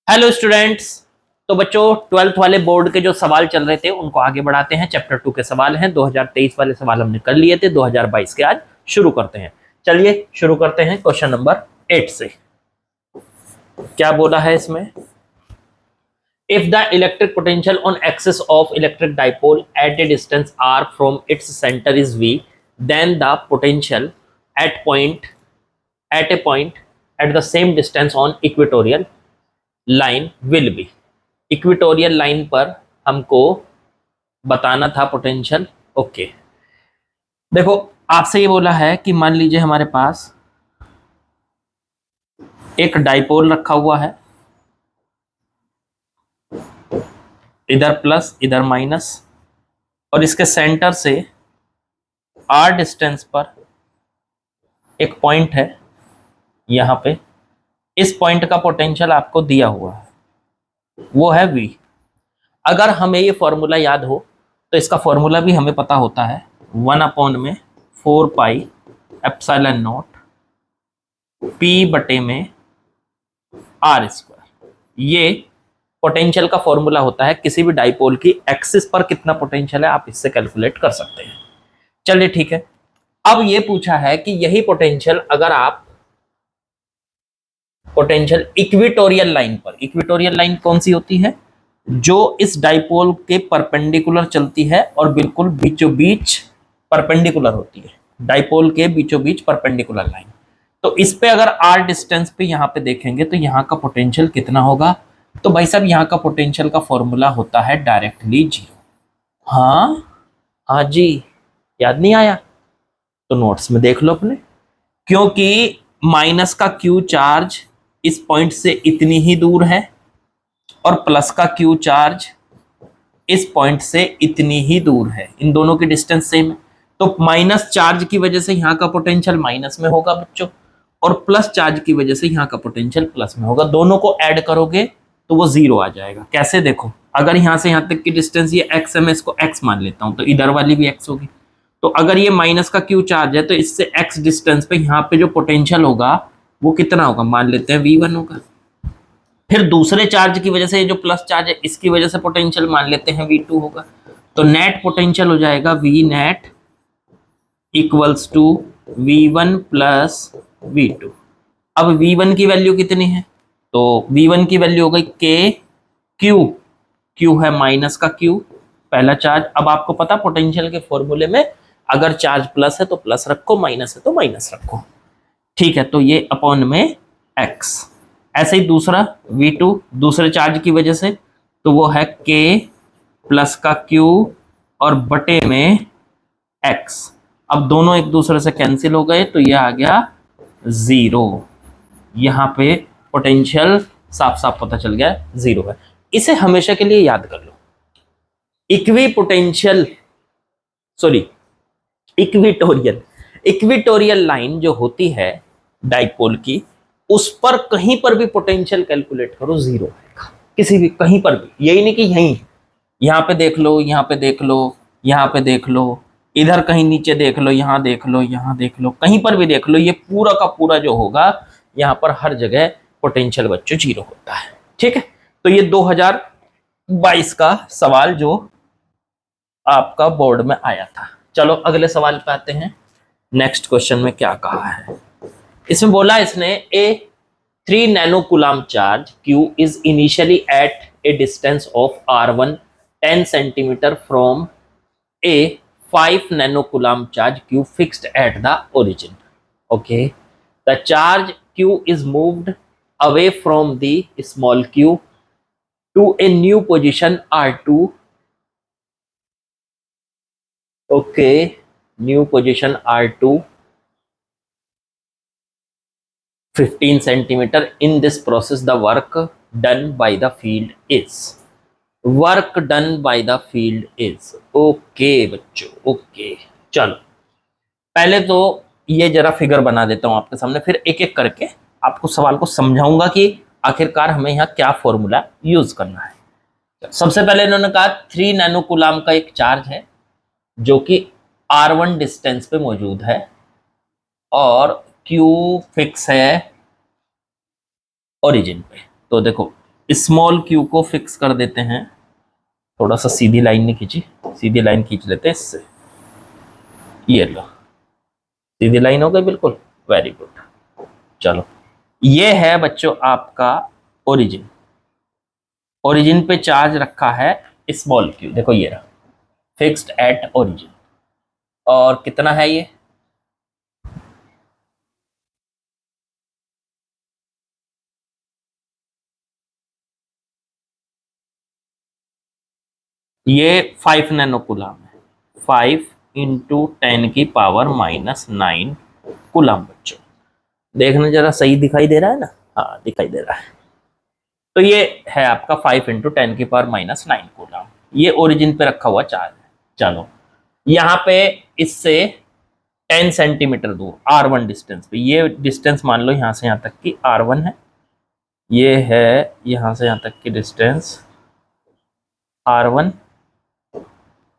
Hello students. तो बच्चों, twelfth वाले बोर्ड के जो सवाल चल रहे थे उनको आगे बढ़ाते हैं। चैप्टर 2 के सवाल हैं। 2023 वाले सवाल हमने कर लिए थे, 2022 के आज शुरू करते हैं। चलिए शुरू करते हैं क्वेश्चन नंबर 8 से। क्या बोला है इसमें? If the electric potential on axis of electric dipole at A distance r from its centre is v, then the potential at a point at the same distance on equatorial line will be। Equatorial line पर हमको बताना था potential. Okay, देखो आपसे ये बोला है कि मान लीजिए हमारे पास एक डाइपोल रखा हुआ है, इधर प्लस इधर माइनस, और इसके सेंटर से r डिस्टेंस पर एक पॉइंट है यहां पे। इस पॉइंट का पोटेंशियल आपको दिया हुआ है, वो है v। अगर हमें ये फॉर्मूला याद हो तो इसका फॉर्मूला भी हमें पता होता है, 1/4 पाई एप्सिलॉन नॉट p बटे में r स्क्वायर। ये पोटेंशियल का फॉर्मूला होता है। किसी भी डाइपोल की एक्सिस पर कितना पोटेंशियल है आप इससे कैलकुलेट कर सकते हैं। चलिए ठीक है। अब ये पूछा है कि यही पोटेंशियल अगर आप पोटेंशियल इक्वेटोरियल लाइन पर, इक्वेटोरियल लाइन कौन सी होती है? जो इस डाइपोल के परपेंडिकुलर चलती है और बिल्कुल बीचों बीच परपेंडिकुलर होती है। डाइपोल के बीचों बीच परपेंडिकुलर लाइन। तो इस पे अगर r डिस्टेंस पे यहाँ पे देखेंगे तो यहाँ का पोटेंशियल कितना होगा? तो भाई साहब यहाँ का पोटेंशियल का फॉर्मूला होता है डायरेक्टली 0। हाँ जी, याद नहीं आया तो नोट्स में देख लो अपने। क्योंकि माइनस का क्यू चार्ज इस पॉइंट से इतनी ही दूर है और प्लस का क्यू चार्ज इस पॉइंट से इतनी ही दूर है, इन दोनों की डिस्टेंस सेम है। तो माइनस चार्ज की वजह से यहाँ का पोटेंशियल माइनस में होगा बच्चों, और प्लस चार्ज की वजह से यहाँ का पोटेंशियल प्लस में होगा। दोनों को ऐड करोगे तो वो 0 आ जाएगा। कैसे? देखो, अगर यहाँ से यहाँ तक की डिस्टेंस ये x है, मैं इसको x मान लेता हूँ, तो इधर वाली भी x होगी। तो अगर ये माइनस का क्यू चार्ज है तो इससे x डिस्टेंस पे यहाँ पे जो पोटेंशियल होगा वो कितना होगा? मान लेते हैं v1 होगा। फिर दूसरे चार्ज की वजह से ये जो प्लस चार्ज है इसकी वजह से पोटेंशियल मान लेते हैं v2 होगा। तो नेट पोटेंशियल हो जाएगा v net equals to v1 plus v2। अब v1 की वैल्यू कितनी है? तो v1 की वैल्यू हो गई k q। q है माइनस का q, पहला चार्ज। अब आपको पता पोटेंशियल के फॉर्मूले में अगर चार्ज प्लस है तो प्लस रखो, माइनस है तो माइनस रखो। ठीक है, तो ये अपॉन में x। ऐसे ही दूसरा v2 दूसरे चार्ज की वजह से, तो वो है k प्लस का q और बटे में x। अब दोनों एक दूसरे से कैंसिल हो गए तो ये आ गया 0। यहाँ पे पोटेंशियल साफ साफ पता चल गया 0 है। इसे हमेशा के लिए याद कर लो। इक्वेटोरियल लाइन जो होती है डाइपोल की, उस पर कहीं पर भी पोटेंशियल कैलकुलेट करो 0 आएगा। किसी भी कहीं पर भी, यही नहीं कि यहीं, यहाँ पे देख लो, यहाँ पे देख लो, यहाँ पे देख लो, इधर कहीं नीचे देख लो, यहाँ देख लो, यहाँ देख लो, कहीं पर भी देख लो, ये पूरा का पूरा जो होगा यहाँ पर हर जगह पोटेंशियल बच्चों 0 होता है। ठीक है, तो ये 2022 का सवाल जो आपका बोर्ड में आया था। चलो अगले सवाल पे आते हैं। नेक्स्ट क्वेश्चन में क्या कहा है? इसमें बोला इसने ए 3 nano coulomb charge q is initially at a distance of r1 10 centimeter from a 5 nano coulomb charge q fixed at the origin. Okay, the charge q is moved away from the small q to a new position r2. Okay, new position r2 15 centimeter. In this process the work done by the field is okay बच्चों, okay. चलो पहले तो ये जरा figure बना देता हूं आपके सामने, फिर एक एक करके आपको सवाल को समझाऊंगा कि आखिरकार हमें यहाँ क्या फॉर्मूला यूज करना है। सबसे पहले इन्होंने कहा 3 नैनो कूलम का एक चार्ज है जो कि r1 डिस्टेंस पे मौजूद है और q फिक्स है ओरिजिन पे। तो देखो स्मॉल क्यू को फिक्स कर देते हैं, थोड़ा सा सीधी लाइन नहीं खींची, सीधी लाइन खींच लेते हैं इससे, ये लो सीधी लाइन हो गई बिल्कुल, वेरी गुड। चलो ये है बच्चों आपका ओरिजिन, ओरिजिन पे चार्ज रखा है स्मॉल क्यू, देखो ये रहा फिक्स्ड एट ओरिजिन, और कितना है ये 5 नैनो कूलम है, 5 इंटू 10⁻⁹ कूलम बच्चों, देखने जरा सही दिखाई दे रहा है ना, हाँ दिखाई दे रहा है। तो ये है आपका 5 इंटू 10⁻⁹ कूलम, ये ओरिजिन पे रखा हुआ चार्ज है। चलो यहाँ पे इससे 10 सेंटीमीटर दूर R1 डिस्टेंस पे, ये डिस्टेंस मान लो यहाँ से यहाँ तक की R1 है, ये है यहाँ से यहाँ तक की डिस्टेंस R1,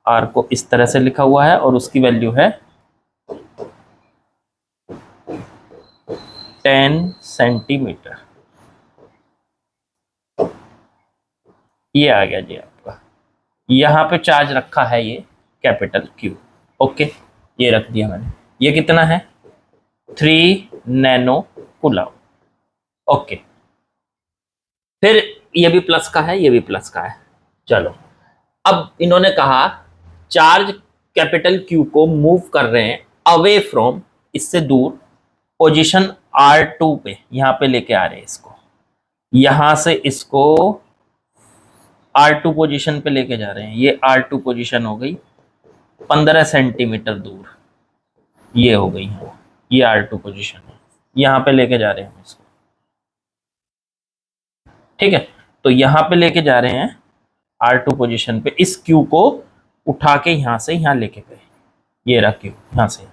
R को इस तरह से लिखा हुआ है और उसकी वैल्यू है 10 सेंटीमीटर, ये आ गया जी आपका। यहाँ पे चार्ज रखा है ये कैपिटल Q, ओके ये रख दिया मैंने, ये कितना है 3 नैनो कूलम, ओके। फिर ये भी प्लस का है, ये भी प्लस का है। चलो अब इन्होंने कहा चार्ज कैपिटल Q को मूव कर रहे हैं अवे फ्रॉम, इससे दूर, पोजीशन R2 पे, यहां पे लेके आ रहे हैं इसको, यहां से इसको R2 पोजीशन पे लेके जा रहे हैं, ये R2 पोजीशन हो गई 15 सेंटीमीटर दूर, ये हो गई है, ये R2 पोजीशन है, यहां पे लेके जा रहे हैं हम इसको, ठीक है। तो यहां पे लेके जा रहे हैं R2 पोजीशन पे, इस Q को उठा के यहां से यहां लेके गए, ये रहा Q, यहां से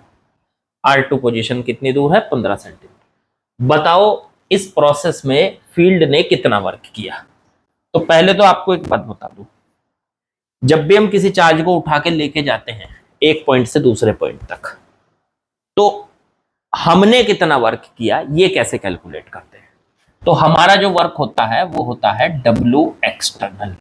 R2 पोजीशन कितनी दूर है 15 सेंटीमीटर। बताओ इस प्रोसेस में फील्ड ने कितना वर्क किया। तो पहले तो आपको एक बात बता दूं, जब भी हम किसी चार्ज को उठा के लेके जाते हैं एक पॉइंट से दूसरे पॉइंट तक, तो हमने कितना वर्क किया ये कैसे कैलकुलेट करते हैं। तो हमारा जो वर्क होता है वो होता है W एक्सटर्नल,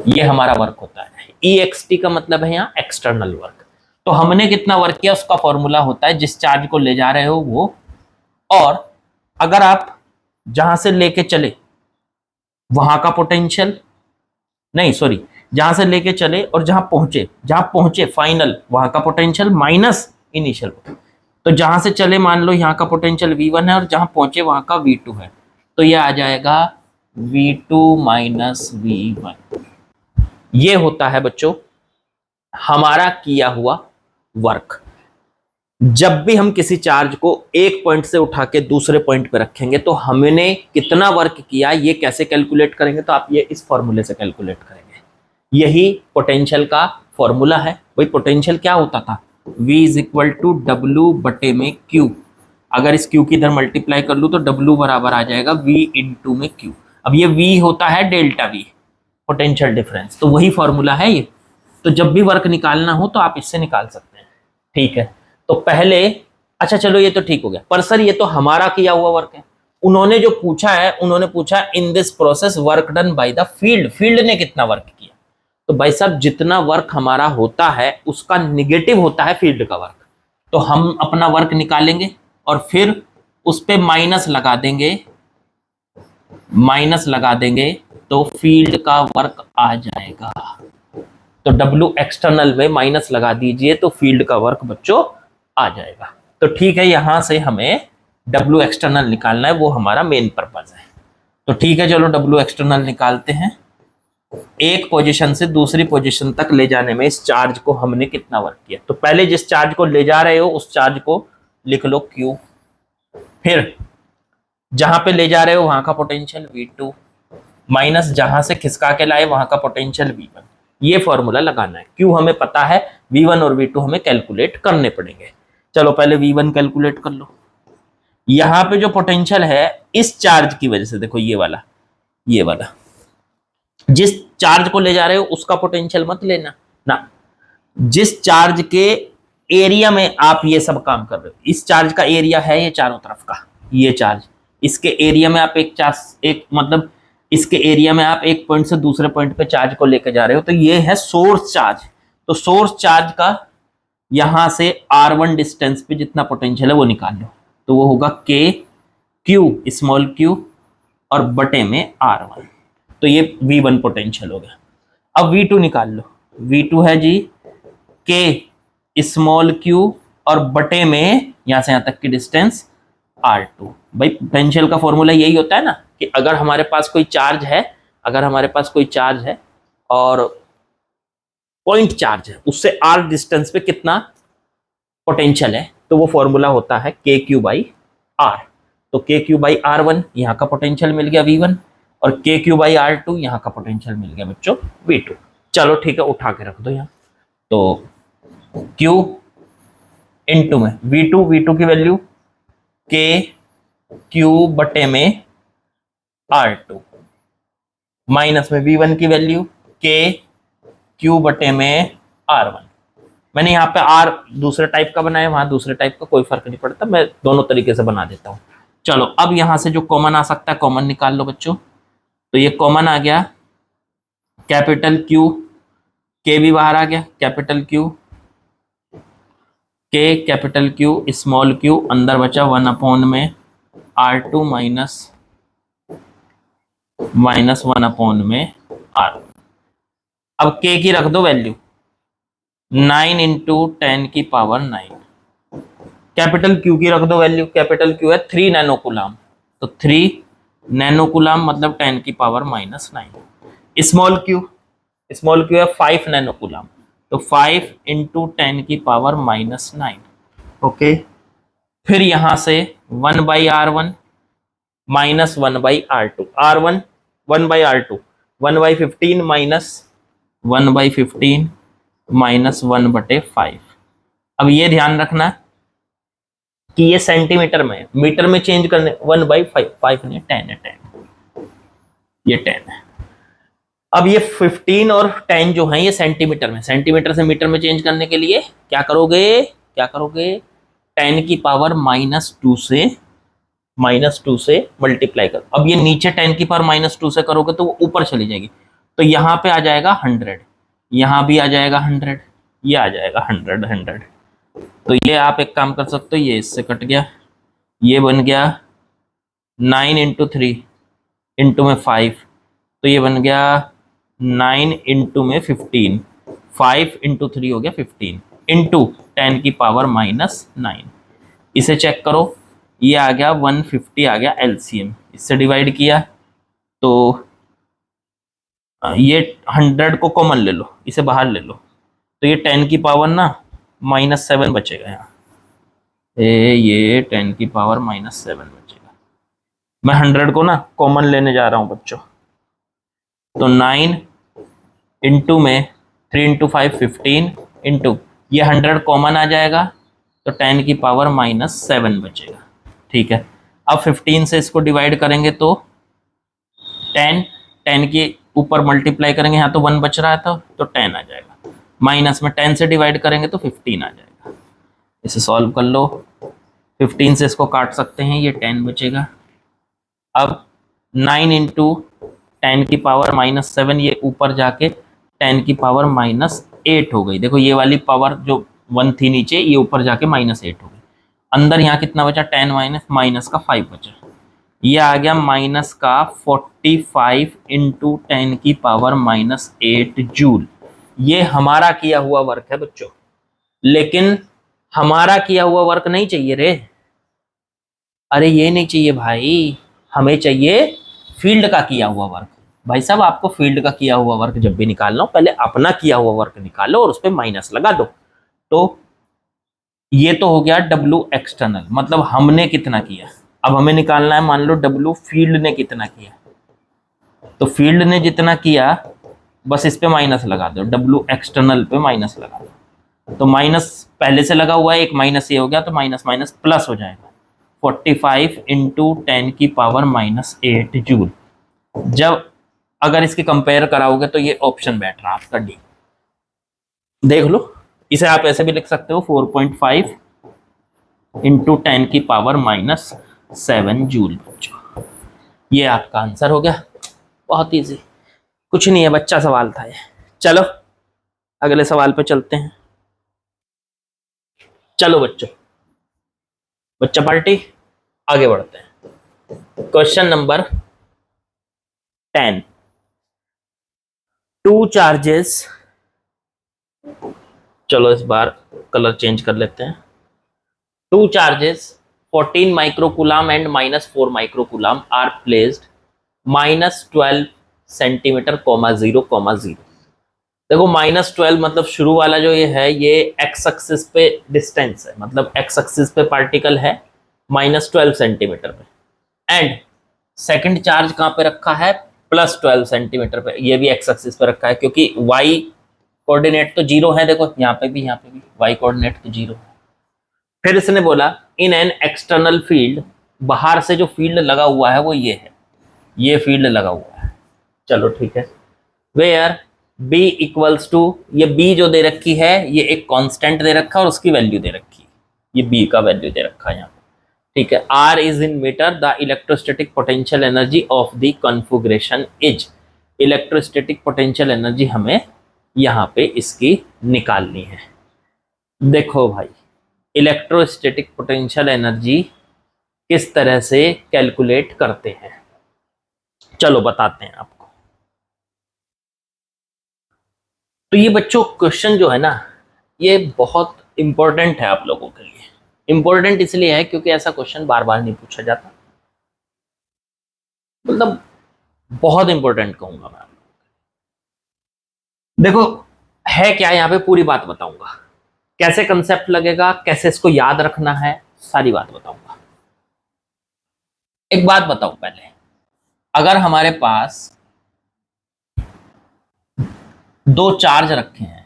ये हमारा वर्क होता है। EXT का मतलब है यहाँ एक्सटर्नल वर्क। तो हमने कितना वर्क किया उसका फॉर्मूला होता है जिस चार्ज को ले जा रहे हो वो, और अगर आप जहां से लेके चले वहां का पोटेंशियल, नहीं सॉरी, जहां से लेके चले और जहां पहुंचे फाइनल, वहां का पोटेंशियल माइनस इनिशियल। तो जहां से चले मान लो यहाँ का पोटेंशियल V1 है और जहां पहुंचे वहां का V2 है, तो ये आ जाएगा V2 माइनस V1। ये होता है बच्चों हमारा किया हुआ वर्क। जब भी हम किसी चार्ज को एक पॉइंट से उठा के दूसरे पॉइंट पे रखेंगे तो हमने कितना वर्क किया ये कैसे कैलकुलेट करेंगे, तो आप ये इस फॉर्मूले से कैलकुलेट करेंगे। यही पोटेंशियल का फॉर्मूला है। वही पोटेंशियल क्या होता था, V is equal to W बटे में Q। अगर इस Q की इधर मल्टीप्लाई कर लूँ तो W बराबर आ जाएगा V इंटू में Q। अब ये V होता है डेल्टा V, पोटेंशियल डिफरेंस, तो वही फॉर्मूला है ये। तो जब भी वर्क निकालना हो तो आप इससे निकाल सकते हैं, ठीक है। तो पहले अच्छा चलो ये तो ठीक हो गया, पर सर ये तो हमारा किया हुआ वर्क है। उन्होंने जो पूछा है, उन्होंने पूछा in this process work done by the field, field ने कितना वर्क किया। तो भाई साहब जितना वर्क हमारा होता है उसका निगेटिव होता है फील्ड का वर्क। तो हम अपना वर्क निकालेंगे और फिर उस पे माइनस लगा देंगे तो फील्ड का वर्क आ जाएगा। तो W एक्सटर्नल में माइनस लगा दीजिए तो फील्ड का वर्क बच्चों आ जाएगा। तो ठीक है, यहां से हमें W एक्सटर्नल निकालना है, वो हमारा मेन पर्पज है। तो ठीक है चलो W एक्सटर्नल निकालते हैं। एक पोजीशन से दूसरी पोजीशन तक ले जाने में इस चार्ज को हमने कितना वर्क किया। तो पहले जिस चार्ज को ले जा रहे हो उस चार्ज को लिख लो Q, फिर जहां पे ले जा रहे हो वहां का पोटेंशियल V2 माइनस जहां से खिसका के लाए वहां का पोटेंशियल V1। ये फॉर्मूला लगाना है। Q हमें पता है, V1 और V2 हमें कैलकुलेट करने पड़ेंगे। चलो पहले V1 कैलकुलेट कर लो। यहां पे जो पोटेंशियल है इस चार्ज की वजह से, देखो ये वाला जिस चार्ज को ले जा रहे हो उसका पोटेंशियल मत लेना ना, जिस चार्ज के एरिया में आप ये सब काम कर रहे हो, इस चार्ज का एरिया है ये चारों तरफ का, ये चार्ज, इसके एरिया में आप एक मतलब इसके एरिया में आप एक पॉइंट से दूसरे पॉइंट पे चार्ज को लेकर जा रहे हो, तो ये है सोर्स चार्ज। तो सोर्स चार्ज का यहां से R1 डिस्टेंस पे जितना पोटेंशियल है वो निकाल लो, तो वो होगा K Q स्मॉल q और बटे में R1। तो ये V1 पोटेंशियल हो गया। अब V2 निकाल लो, V2 है जी K स्मॉल q और बटे में यहां से यहां तक की डिस्टेंस R2। भाई पोटेंशियल का फॉर्मूला यही होता है ना कि अगर हमारे पास कोई चार्ज है, अगर हमारे पास कोई चार्ज है और पॉइंट चार्ज है, उससे r डिस्टेंस पे कितना पोटेंशियल है, तो वो फॉर्मूला होता है के क्यू बाई आर। तो के क्यू बाई R1 यहाँ का पोटेंशियल मिल गया V1 और के क्यू बाई R2 यहाँ का पोटेंशियल मिल गया बच्चों V2। चलो ठीक है, उठा के रख दो यहाँ। तो Q इंटू में V2 की वैल्यू के क्यू बटे में R2 माइनस में V1 की वैल्यू के क्यू बटे में R1। मैंने यहाँ पे R दूसरे टाइप का बनाया, वहां दूसरे टाइप का कोई फर्क नहीं पड़ता, मैं दोनों तरीके से बना देता हूँ। चलो अब यहां से जो कॉमन आ सकता है कॉमन निकाल लो बच्चों। तो ये कॉमन आ गया कैपिटल Q, के भी बाहर आ गया, कैपिटल Q के कैपिटल Q स्मॉल q, अंदर बचा 1 में R2 माइनस 1 में R1। अब k की रख दो वैल्यू 9 इंटू 10 की पावर 9। कैपिटल Q की रख दो वैल्यू, कैपिटल Q है 3 नैनो कूलाम, तो 3 नैनो कूलाम मतलब 10 की पावर -9। स्मॉल क्यू है 5 नैनो कूलाम, तो 5 इंटू 10 की पावर -9। ओके, फिर यहां से 1/R1 minus 1/R2, R1 1/R2, 1/15 minus 1/15 minus 1/5। अब ये ध्यान रखना कि ये सेंटीमीटर में, मीटर में चेंज करने 1/5 नहीं 10 है, 10 ये 10 है। अब ये 15 और 10 जो है ये सेंटीमीटर में, सेंटीमीटर से मीटर में चेंज करने के लिए क्या करोगे 10 की पावर -2 से मल्टीप्लाई करो। अब ये नीचे 10 की पावर -2 से करोगे तो वो ऊपर चली जाएगी, तो यहाँ पे आ जाएगा 100, यहाँ भी आ जाएगा 100, ये आ जाएगा 100। तो ये आप एक काम कर सकते हो, ये इससे कट गया, ये बन गया 9 इंटू 3 इंटू में 5, तो ये बन गया 9 इंटू में 15, 5 इंटू 3 हो गया 15 इंटू 10 की पावर -9। इसे चेक करो, ये आ गया 150 आ गया एलसीएम, इससे डिवाइड किया तो ये 100 को कॉमन ले लो, इसे बाहर ले लो, तो ये 10 की पावर ना -7 बचेगा यहाँ, ये 10 की पावर -7 बचेगा। मैं 100 को ना कॉमन लेने जा रहा हूँ बच्चों, तो 9 इंटू में 3 इंटू 5 15 इंटू ये 100 कॉमन आ जाएगा, तो 10 की पावर -7 बचेगा। ठीक है, अब 15 से इसको डिवाइड करेंगे तो 10 के ऊपर मल्टीप्लाई करेंगे, यहाँ तो 1 बच रहा था तो 10 आ जाएगा, माइनस में 10 से डिवाइड करेंगे तो 15 आ जाएगा। इसे सॉल्व कर लो, 15 से इसको काट सकते हैं, ये 10 बचेगा। अब 9 इंटू 10 की पावर -7, ये ऊपर जाके 10 की पावर -8 हो गई। देखो ये वाली पावर जो 1 थी नीचे, ये ऊपर जाके -8 हो गई। अंदर यहाँ कितना बचा 10 माइनस का 5 बचा, ये आ गया माइनस का 45 इंटू 10 की पावर -8 जूल। ये हमारा किया हुआ वर्क है बच्चों, लेकिन हमारा किया हुआ वर्क नहीं चाहिए रे, अरे ये नहीं चाहिए भाई, हमें चाहिए फील्ड का किया हुआ वर्क। भाई साहब आपको फील्ड का किया हुआ वर्क जब भी निकालना हो, पहले अपना किया हुआ वर्क निकालो और उस पर माइनस लगा दो। तो ये तो हो गया W एक्सटर्नल, मतलब हमने कितना किया। अब हमें निकालना है, मान लो W फील्ड ने कितना किया, तो फील्ड ने जितना किया बस इस पे माइनस लगा दो, W एक्सटर्नल पे माइनस लगा दो। तो माइनस पहले से लगा हुआ है, एक माइनस ये हो गया, तो माइनस माइनस प्लस हो जाएगा, 45 इंटू 10 की पावर -8 जूल। जब अगर इसकी कंपेयर कराओगे तो ये ऑप्शन बैठ रहा आपका डी, देख लो। इसे आप ऐसे भी लिख सकते हो 4.5 इंटू 10 की पावर -7 जूल। ये आपका आंसर हो गया। बहुत इजी, कुछ नहीं है, बच्चा सवाल था ये। चलो अगले सवाल पे चलते हैं। चलो बच्चों, बच्चा पार्टी, आगे बढ़ते हैं। Question number 10। टू चार्जेस, चलो इस बार कलर चेंज कर लेते हैं। Two charges 14 microcoulomb and -4 microcoulomb are placed -12 centimetre, 0,0। देखो -12 मतलब शुरू वाला जो ये है, ये एक्स एक्सिस पे डिस्टेंस है, मतलब एक्स एक्सिस पे पार्टिकल है -12 सेंटीमीटर पे। एंड सेकंड चार्ज कहाँ पे रखा है, +12 सेंटीमीटर पे, ये भी एक्स एक्सिस पे रखा है, क्योंकि वाई कोऑर्डिनेट तो 0 है, देखो यहाँ पे भी वाई कोऑर्डिनेट तो 0 है। फिर इसने बोला इन एन एक्सटर्नल फील्ड, बाहर से जो फील्ड लगा हुआ है वो ये है, ये फील्ड लगा हुआ है। चलो ठीक है, वेयर B इक्वल्स टू, ये B जो दे रखी है ये एक कांस्टेंट दे रखा है और उसकी वैल्यू दे रखी है, ये B का वैल्यू दे रखा है यहाँ पे, ठीक है। R is in metre, the electrostatic potential energy of the configuration is, electrostatic potential energy हमें यहाँ पे इसकी निकालनी है। देखो भाई, इलेक्ट्रोस्टैटिक पोटेंशियल एनर्जी किस तरह से कैलकुलेट करते हैं, चलो बताते हैं आपको। तो ये बच्चों क्वेश्चन जो है ना, ये बहुत इंपॉर्टेंट है आप लोगों के लिए। इंपॉर्टेंट इसलिए है क्योंकि ऐसा क्वेश्चन बार बार नहीं पूछा जाता, मतलब बहुत इंपॉर्टेंट कहूंगा मैं। देखो है क्या, यहाँ पे पूरी बात बताऊंगा, कैसे कंसेप्ट लगेगा, कैसे इसको याद रखना है, सारी बात बताऊंगा। एक बात बताऊं पहले, अगर हमारे पास दो चार्ज रखे हैं,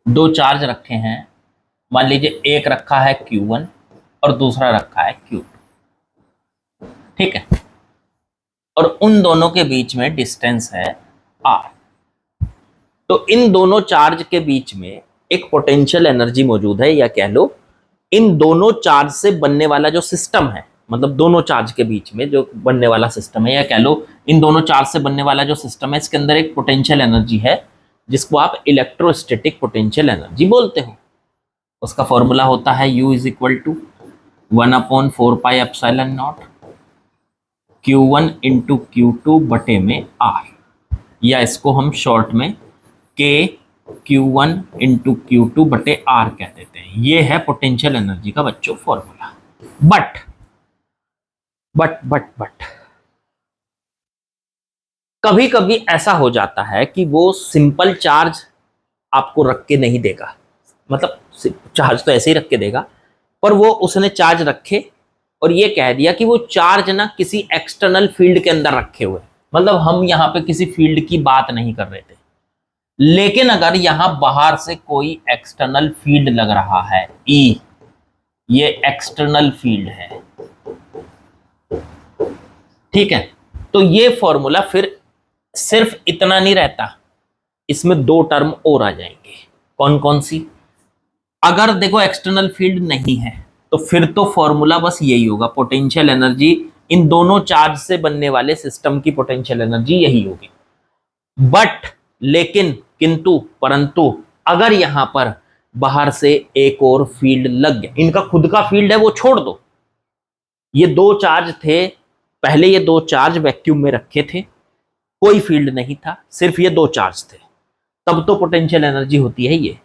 दो चार्ज रखे हैं, मान लीजिए एक रखा है Q1 और दूसरा रखा है Q2, ठीक है, और उन दोनों के बीच में डिस्टेंस है R। तो इन दोनों चार्ज के बीच में एक पोटेंशियल एनर्जी मौजूद है, या कह लो इन दोनों चार्ज से बनने वाला जो सिस्टम है, मतलब दोनों चार्ज के बीच में जो बनने वाला सिस्टम है, या कह लो इन दोनों चार्ज से बनने वाला जो सिस्टम है, इसके अंदर एक पोटेंशियल एनर्जी है जिसको आप इलेक्ट्रोस्टैटिक पोटेंशियल एनर्जी बोलते हो। उसका फॉर्मूला होता है U is equal to 1/4πε0 Q1 into Q2 बटे में R, या इसको हम शॉर्ट में K Q1 इंटू Q2 बटे R कह देते हैं। ये है पोटेंशियल एनर्जी का बच्चों फॉर्मूला। बट कभी कभी ऐसा हो जाता है कि वो सिंपल चार्ज आपको रख के नहीं देगा, मतलब चार्ज तो ऐसे ही रख के देगा, पर वो उसने चार्ज रखे और ये कह दिया कि वो चार्ज ना किसी एक्सटर्नल फील्ड के अंदर रखे हुए, मतलब हम यहाँ पे किसी फील्ड की बात नहीं कर रहे थे, लेकिन अगर यहां बाहर से कोई एक्सटर्नल फील्ड लग रहा है E, ये एक्सटर्नल फील्ड है, ठीक है, तो ये फॉर्मूला फिर सिर्फ इतना नहीं रहता, इसमें दो टर्म और आ जाएंगे। कौन कौन सी? अगर देखो एक्सटर्नल फील्ड नहीं है तो फिर तो फॉर्मूला बस यही होगा, पोटेंशियल एनर्जी इन दोनों चार्ज से बनने वाले सिस्टम की पोटेंशियल एनर्जी यही होगी। बट लेकिन किंतु परंतु अगर यहां पर बाहर से एक और फील्ड लग गया, इनका खुद का फील्ड है वो छोड़ दो, ये दो चार्ज थे, पहले ये दो चार्ज वैक्यूम में रखे थे, कोई फील्ड नहीं था, सिर्फ ये दो चार्ज थे, तब तो पोटेंशियल एनर्जी होती है ये।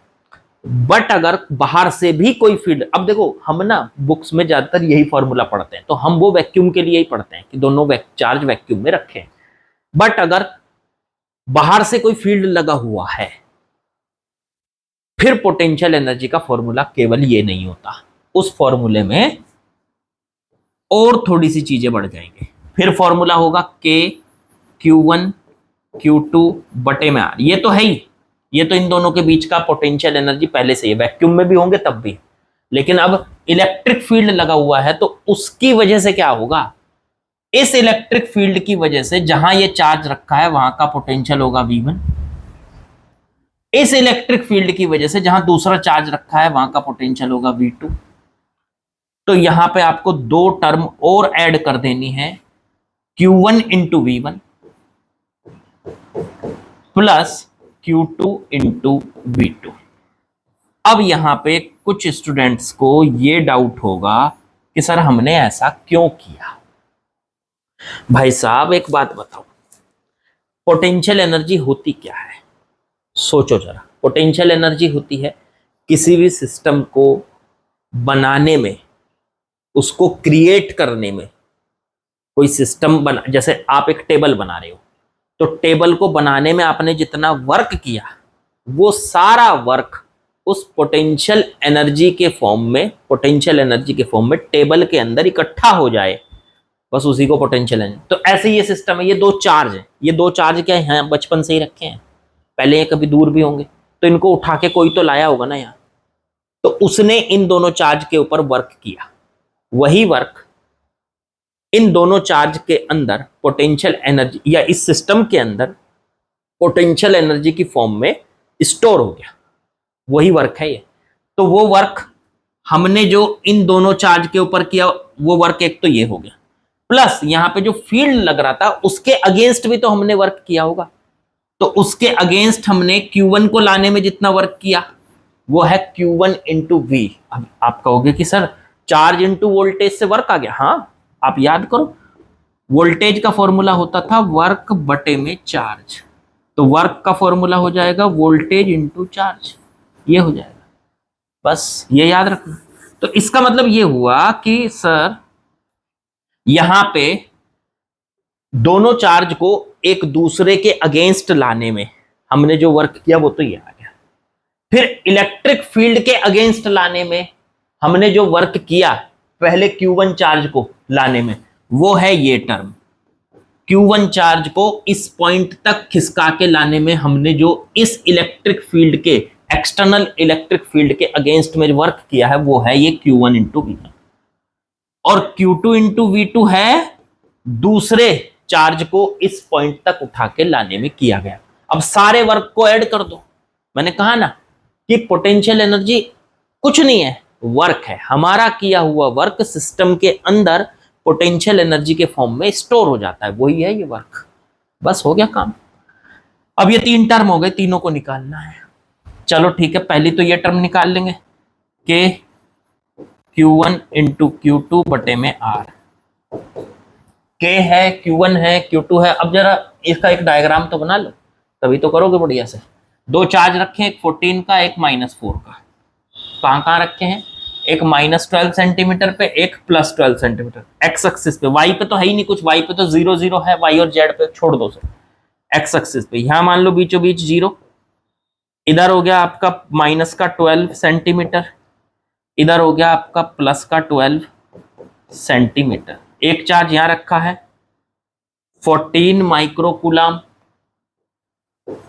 बट अगर बाहर से भी कोई फील्ड, अब देखो हम ना बुक्स में ज्यादातर यही फॉर्मूला पढ़ते हैं, तो हम वो वैक्यूम के लिए ही पढ़ते हैं कि दोनों चार्ज वैक्यूम में रखें। बट अगर बाहर से कोई फील्ड लगा हुआ है, फिर पोटेंशियल एनर्जी का फॉर्मूला केवल ये नहीं होता, उस फॉर्मूले में और थोड़ी सी चीजें बढ़ जाएंगे। फिर फॉर्मूला होगा K Q1 Q2 बटे में R, ये तो है ही, ये तो इन दोनों के बीच का पोटेंशियल एनर्जी पहले से ही, वैक्यूम में भी होंगे तब भी, लेकिन अब इलेक्ट्रिक फील्ड लगा हुआ है तो उसकी वजह से क्या होगा, इस इलेक्ट्रिक फील्ड की वजह से जहां ये चार्ज रखा है वहां का पोटेंशियल होगा V1, इस इलेक्ट्रिक फील्ड की वजह से जहां दूसरा चार्ज रखा है वहां का पोटेंशियल होगा V2। तो यहां पे आपको दो टर्म और ऐड कर देनी है, Q1 into V1 plus Q2 into V2। अब यहां पे कुछ स्टूडेंट्स को ये डाउट होगा कि सर हमने ऐसा क्यों किया। भाई साहब एक बात बताओ, पोटेंशियल एनर्जी होती क्या है? सोचो जरा। पोटेंशियल एनर्जी होती है किसी भी सिस्टम को बनाने में, उसको क्रिएट करने में। कोई सिस्टम बना, जैसे आप एक टेबल बना रहे हो, तो टेबल को बनाने में आपने जितना वर्क किया, वो सारा वर्क उस पोटेंशियल एनर्जी के फॉर्म में, पोटेंशियल एनर्जी के फॉर्म में टेबल के अंदर इकट्ठा हो जाए, बस उसी को पोटेंशियल एनर्जी। तो ऐसे ये सिस्टम है। ये दो चार्ज है, ये दो चार्ज क्या है, बचपन से ही रखे हैं, पहले ये कभी दूर भी होंगे, तो इनको उठा के कोई तो लाया होगा ना यहाँ, तो उसने इन दोनों चार्ज के ऊपर वर्क किया। वही वर्क इन दोनों चार्ज के अंदर पोटेंशियल एनर्जी, या इस सिस्टम के अंदर पोटेंशियल एनर्जी की फॉर्म में स्टोर हो गया। वही वर्क है ये। तो वो वर्क हमने जो इन दोनों चार्ज के ऊपर किया, वो वर्क एक तो ये हो गया, प्लस यहां पे जो फील्ड लग रहा था उसके अगेंस्ट भी तो हमने वर्क किया होगा। तो उसके अगेंस्ट हमने Q1 को लाने में जितना वर्क किया वो है Q1 इंटू वी। अब आप कहोगे कि सर चार्ज इंटू वोल्टेज से वर्क आ गया। हाँ, आप याद करो, वोल्टेज का फॉर्मूला होता था वर्क बटे में चार्ज, तो वर्क का फॉर्मूला हो जाएगा वोल्टेज इंटू चार्ज, ये हो जाएगा। बस ये याद रखना। तो इसका मतलब ये हुआ कि सर यहां पे दोनों चार्ज को एक दूसरे के अगेंस्ट लाने में हमने जो वर्क किया वो तो ये आ गया। फिर इलेक्ट्रिक फील्ड के अगेंस्ट लाने में हमने जो वर्क किया पहले Q1 चार्ज को लाने में, वो है ये टर्म। Q1 चार्ज को इस पॉइंट तक खिसका के लाने में हमने जो इस इलेक्ट्रिक फील्ड के, एक्सटर्नल इलेक्ट्रिक फील्ड के अगेंस्ट में वर्क किया है वो है ये Q1 इंटू V1। और Q2 इंटू V2 है दूसरे चार्ज को इस पॉइंट तक उठा के लाने में किया गया। अब सारे वर्क को ऐड कर दो। मैंने कहा ना कि पोटेंशियल एनर्जी कुछ नहीं है, वर्क है। हमारा किया हुआ वर्क सिस्टम के अंदर पोटेंशियल एनर्जी के फॉर्म में स्टोर हो जाता है, वही है ये वर्क। बस हो गया काम। अब ये तीन टर्म हो गए, तीनों को निकालना है। चलो ठीक है, पहली तो ये टर्म निकाल लेंगे कि Q1 इंटू Q2 बटे में R। K है, Q1 है, Q2 है। अब जरा इसका एक डायग्राम तो बना लो, तभी तो करोगे बढ़िया से। दो चार्ज रखे हैं, एक 14 का, एक -4 का। कहां कहां रखे हैं? एक -12 सेंटीमीटर पे, एक +12 सेंटीमीटर। एक्स एक्सिस पे, वाई पे तो है ही नहीं कुछ, वाई पे तो 0 0 है, वाई और जेड पे छोड़ दो सर। एक्स एक्सिस पे यहां मान लो बीचों बीच 0, इधर हो गया आपका -12 सेंटीमीटर, इधर हो गया आपका +12 सेंटीमीटर। एक चार्ज यहां रखा है 14 माइक्रोकूलम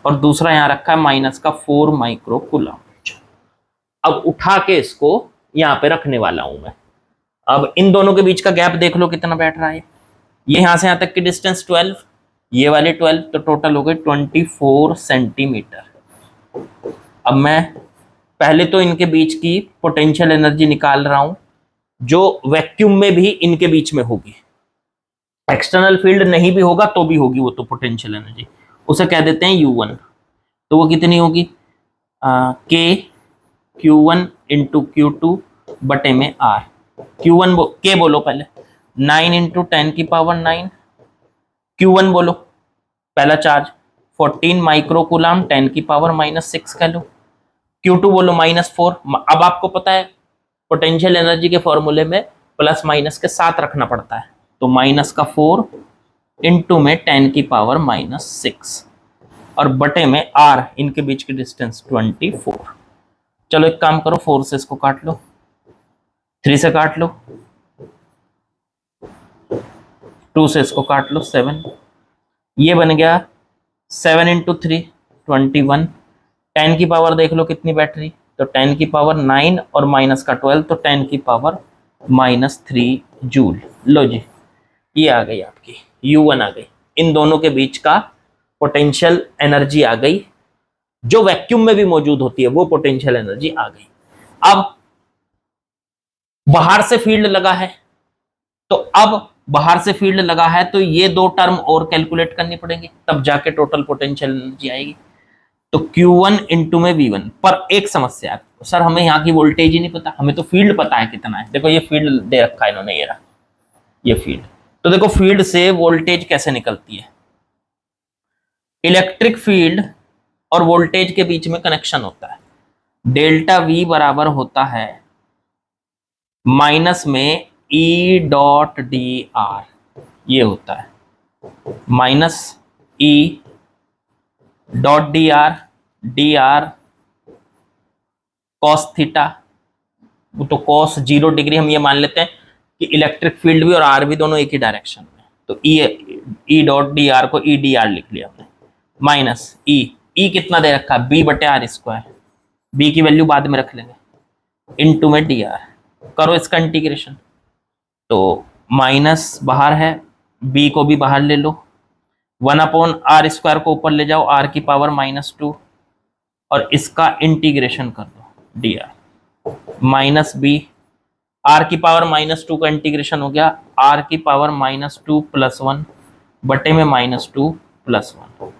और दूसरा यहां रखा है -4 माइक्रोकूलम। अब उठा के इसको यहां पे रखने वाला हूं मैं। अब इन दोनों के बीच का गैप देख लो कितना बैठ रहा है। ये यहां से यहां तक की डिस्टेंस 12, ये वाले 12, तो टोटल हो गए 24 सेंटीमीटर। अब मैं पहले तो इनके बीच की पोटेंशियल एनर्जी निकाल रहा हूं जो वैक्यूम में भी इनके बीच में होगी। एक्सटर्नल फील्ड नहीं भी होगा तो भी होगी वो तो पोटेंशियल एनर्जी, उसे कह देते हैं U1। तो वो कितनी होगी? K Q1 इंटू Q2 बटे में R। Q1 K बोलो पहले, 9 इंटू 10 की पावर 9। Q1 बोलो, पहला चार्ज 14 माइक्रोकूलम 10 की पावर -6 कह लो। Q2 बोलो -4। अब आपको पता है पोटेंशियल एनर्जी के फॉर्मूले में प्लस माइनस के साथ रखना पड़ता है, तो -4 इंटू में 10 की पावर -6 और बटे में R, इनके बीच की डिस्टेंस 24। चलो एक काम करो, 4 से इसको काट लो, 3 से काट लो, 2 से इसको काट लो, 7। ये बन गया 7 इंटू 3 21। 10 की पावर देख लो कितनी बैटरी, तो 10 की पावर 9 और माइनस का 12, तो 10 की पावर -3 जूल। लो जी, ये आ गई आपकी U1 आ गई। इन दोनों के बीच का पोटेंशियल एनर्जी आ गई, जो वैक्यूम में भी मौजूद होती है वो पोटेंशियल एनर्जी आ गई। अब बाहर से फील्ड लगा है, तो अब बाहर से फील्ड लगा है तो ये दो टर्म और कैलकुलेट करनी पड़ेंगी, तब जाके टोटल पोटेंशियल एनर्जी आएगी। तो Q1 इंटू में V1। पर एक समस्या है सर, हमें यहाँ की वोल्टेज ही नहीं पता, हमें तो फील्ड पता है कितना है। देखो ये फील्ड दे रखा है इन्होंने, ये रहा ये फील्ड। तो देखो फील्ड से वोल्टेज कैसे निकलती है, इलेक्ट्रिक फील्ड और वोल्टेज के बीच में कनेक्शन होता है। डेल्टा V बराबर होता है माइनस में E डॉट डी आर, ये होता है minus E dot D R cos theta. तो कॉस 0 डिग्री हम ये मान लेते हैं कि इलेक्ट्रिक फील्ड भी और आर भी दोनों एक ही डायरेक्शन में, तो ई डॉट डी आर को ई डी आर लिख लिया हमने, माइनस ई कितना दे रखा है बी बटे आर स्क्वायर, बी की वैल्यू बाद में रख लेंगे, इनटू में डी आर। करो इसका इंटीग्रेशन, तो माइनस बाहर है, बी को भी बाहर ले लो, 1/r स्क्वायर को ऊपर ले जाओ, r की पावर -2 और इसका इंटीग्रेशन कर दो डी आर माइनस बी, आर की पावर -2 का इंटीग्रेशन हो गया, r की पावर -2 + 1 बटे में -2 + 1,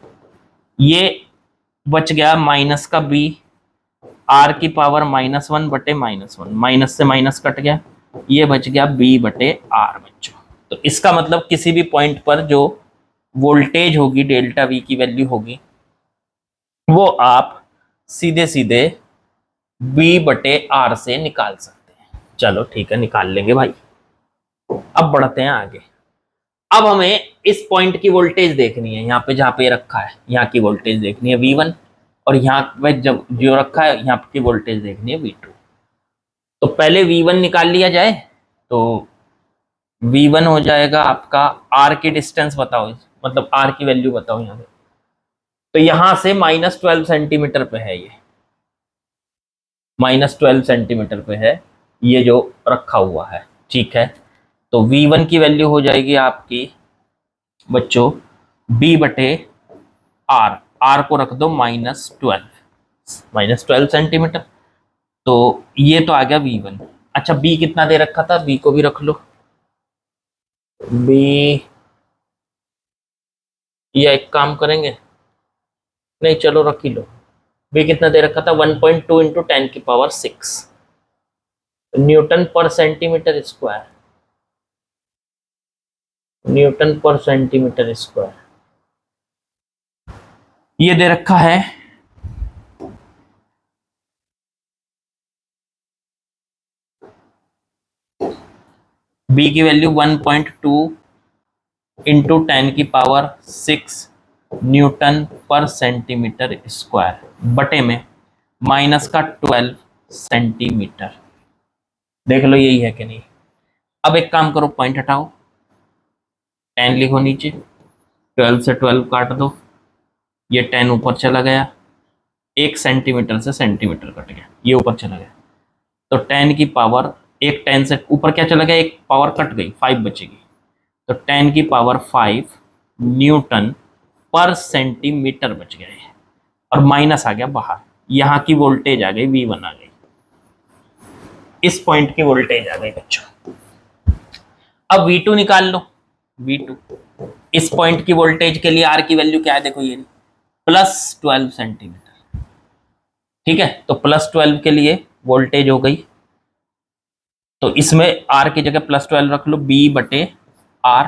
ये बच गया माइनस का b, r की पावर -1 बटे -1, माइनस से माइनस कट गया, ये बच गया b बटे r बच्चों। तो इसका मतलब किसी भी पॉइंट पर जो वोल्टेज होगी डेल्टा V की वैल्यू होगी वो आप सीधे सीधे B बटे R से निकाल सकते हैं। चलो ठीक है, निकाल लेंगे भाई। अब बढ़ते हैं आगे। अब हमें इस पॉइंट की वोल्टेज देखनी है, यहाँ पे जहाँ पे रखा है यहाँ की वोल्टेज देखनी है V1, और यहाँ पे जब जो रखा है यहाँ की वोल्टेज देखनी है V2। तो पहले V1 निकाल लिया जाए, तो V1 हो जाएगा आपका, R की डिस्टेंस बताओ, मतलब R की वैल्यू बताओ यहाँ पे। तो यहां से -12 सेंटीमीटर पे है, ये -12 सेंटीमीटर पे है ये जो रखा हुआ है, ठीक है। तो V1 की वैल्यू हो जाएगी आपकी बच्चों B बटे R, R को रख दो -12 सेंटीमीटर, तो ये तो आ गया V1। अच्छा B कितना दे रखा था, B को भी रख लो, B, ये एक काम करेंगे, नहीं चलो रख ही लो, B कितना दे रखा था 1.2 इंटू 10⁶ न्यूटन पर सेंटीमीटर स्क्वायर, न्यूटन पर सेंटीमीटर स्क्वायर ये दे रखा है। B की वैल्यू 1.2 इंटू 10⁶ न्यूटन पर सेंटीमीटर स्क्वायर बटे में माइनस का 12 सेंटीमीटर। देख लो यही है कि नहीं। अब एक काम करो, पॉइंट हटाओ, 10 लिखो नीचे, 12 से 12 काट दो, ये 10 ऊपर चला गया, 1 सेंटीमीटर से सेंटीमीटर कट गया, ये ऊपर चला गया, तो 10 की पावर, एक 10 से ऊपर क्या चला गया, एक पावर कट गई, 5 बचेगी, तो 10 की पावर 5 न्यूटन पर सेंटीमीटर बच गए, और माइनस आ गया बाहर, यहाँ की वोल्टेज आ गई V1 आ गई, इस पॉइंट की वोल्टेज आ गई बच्चों। अब V2 निकाल लो, V2 इस पॉइंट की वोल्टेज के लिए R की वैल्यू क्या है, देखो ये +12 सेंटीमीटर, ठीक है। तो +12 के लिए वोल्टेज हो गई, तो इसमें R की जगह +12 रख लो, B बटे R,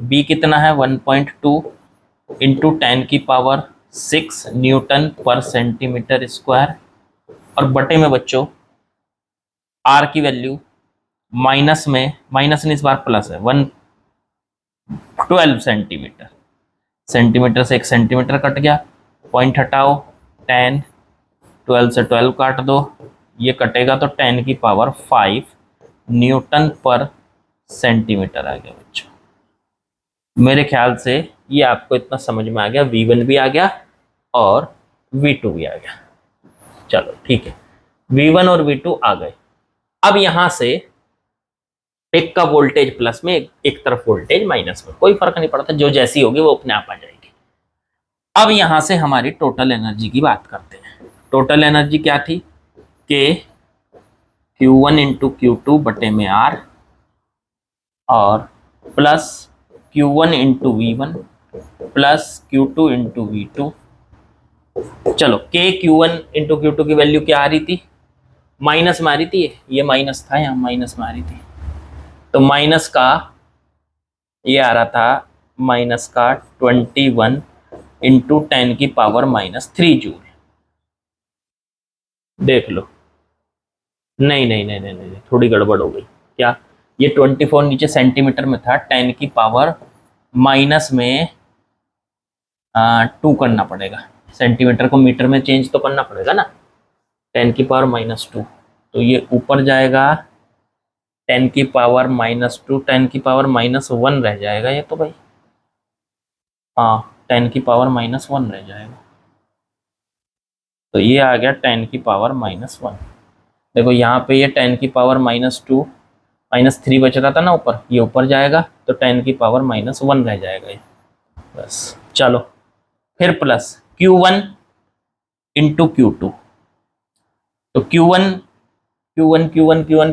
B कितना है 1.2 इंटू 10⁶ न्यूटन पर सेंटीमीटर स्क्वायर, और बटे में बच्चों R की वैल्यू माइनस में, माइनस नहीं इस बार प्लस है, 12 सेंटीमीटर, सेंटीमीटर से 1 सेंटीमीटर कट गया, पॉइंट हटाओ, 10, 12 से 12 काट दो, ये कटेगा तो 10 की पावर 5 न्यूटन पर सेंटीमीटर आ गया बच्चों। मेरे ख्याल से ये आपको इतना समझ में आ गया, V1 भी आ गया और V2 भी आ गया। चलो ठीक है, V1 और V2 आ गए। अब यहां से एक का वोल्टेज प्लस में, एक तरफ वोल्टेज माइनस में, कोई फर्क नहीं पड़ता, जो जैसी होगी वो अपने आप आ जाएगी। अब यहां से हमारी टोटल एनर्जी की बात करते हैं। टोटल एनर्जी क्या थी कि Q1 इंटू Q2 बटे में R, और plus Q1 into V1 plus Q2 into V2। चलो K Q1 इंटू Q2 की वैल्यू क्या आ रही थी, माइनस में आ रही थी, ये माइनस था, यहाँ माइनस में आ रही थी, तो माइनस का ये आ रहा था, माइनस का 21 इंटू 10⁻³ जूल। देख लो, नहीं नहीं नहीं नहीं नहीं, थोड़ी गड़बड़ हो गई क्या, ये 24 नीचे सेंटीमीटर में था, 10 की पावर माइनस में 2 करना पड़ेगा, सेंटीमीटर को मीटर में चेंज तो करना पड़ेगा ना, 10⁻², तो ये ऊपर जाएगा 10⁻², 10⁻1 रह जाएगा ये तो भाई, हाँ 10⁻1 रह जाएगा, तो ये आ गया 10⁻1। देखो यहाँ पे ये 10⁻², -3 बच रहा था ना ऊपर, ये ऊपर जाएगा तो 10⁻1 रह जाएगा ये, बस। चलो फिर प्लस Q1 इंटू Q2, तो Q1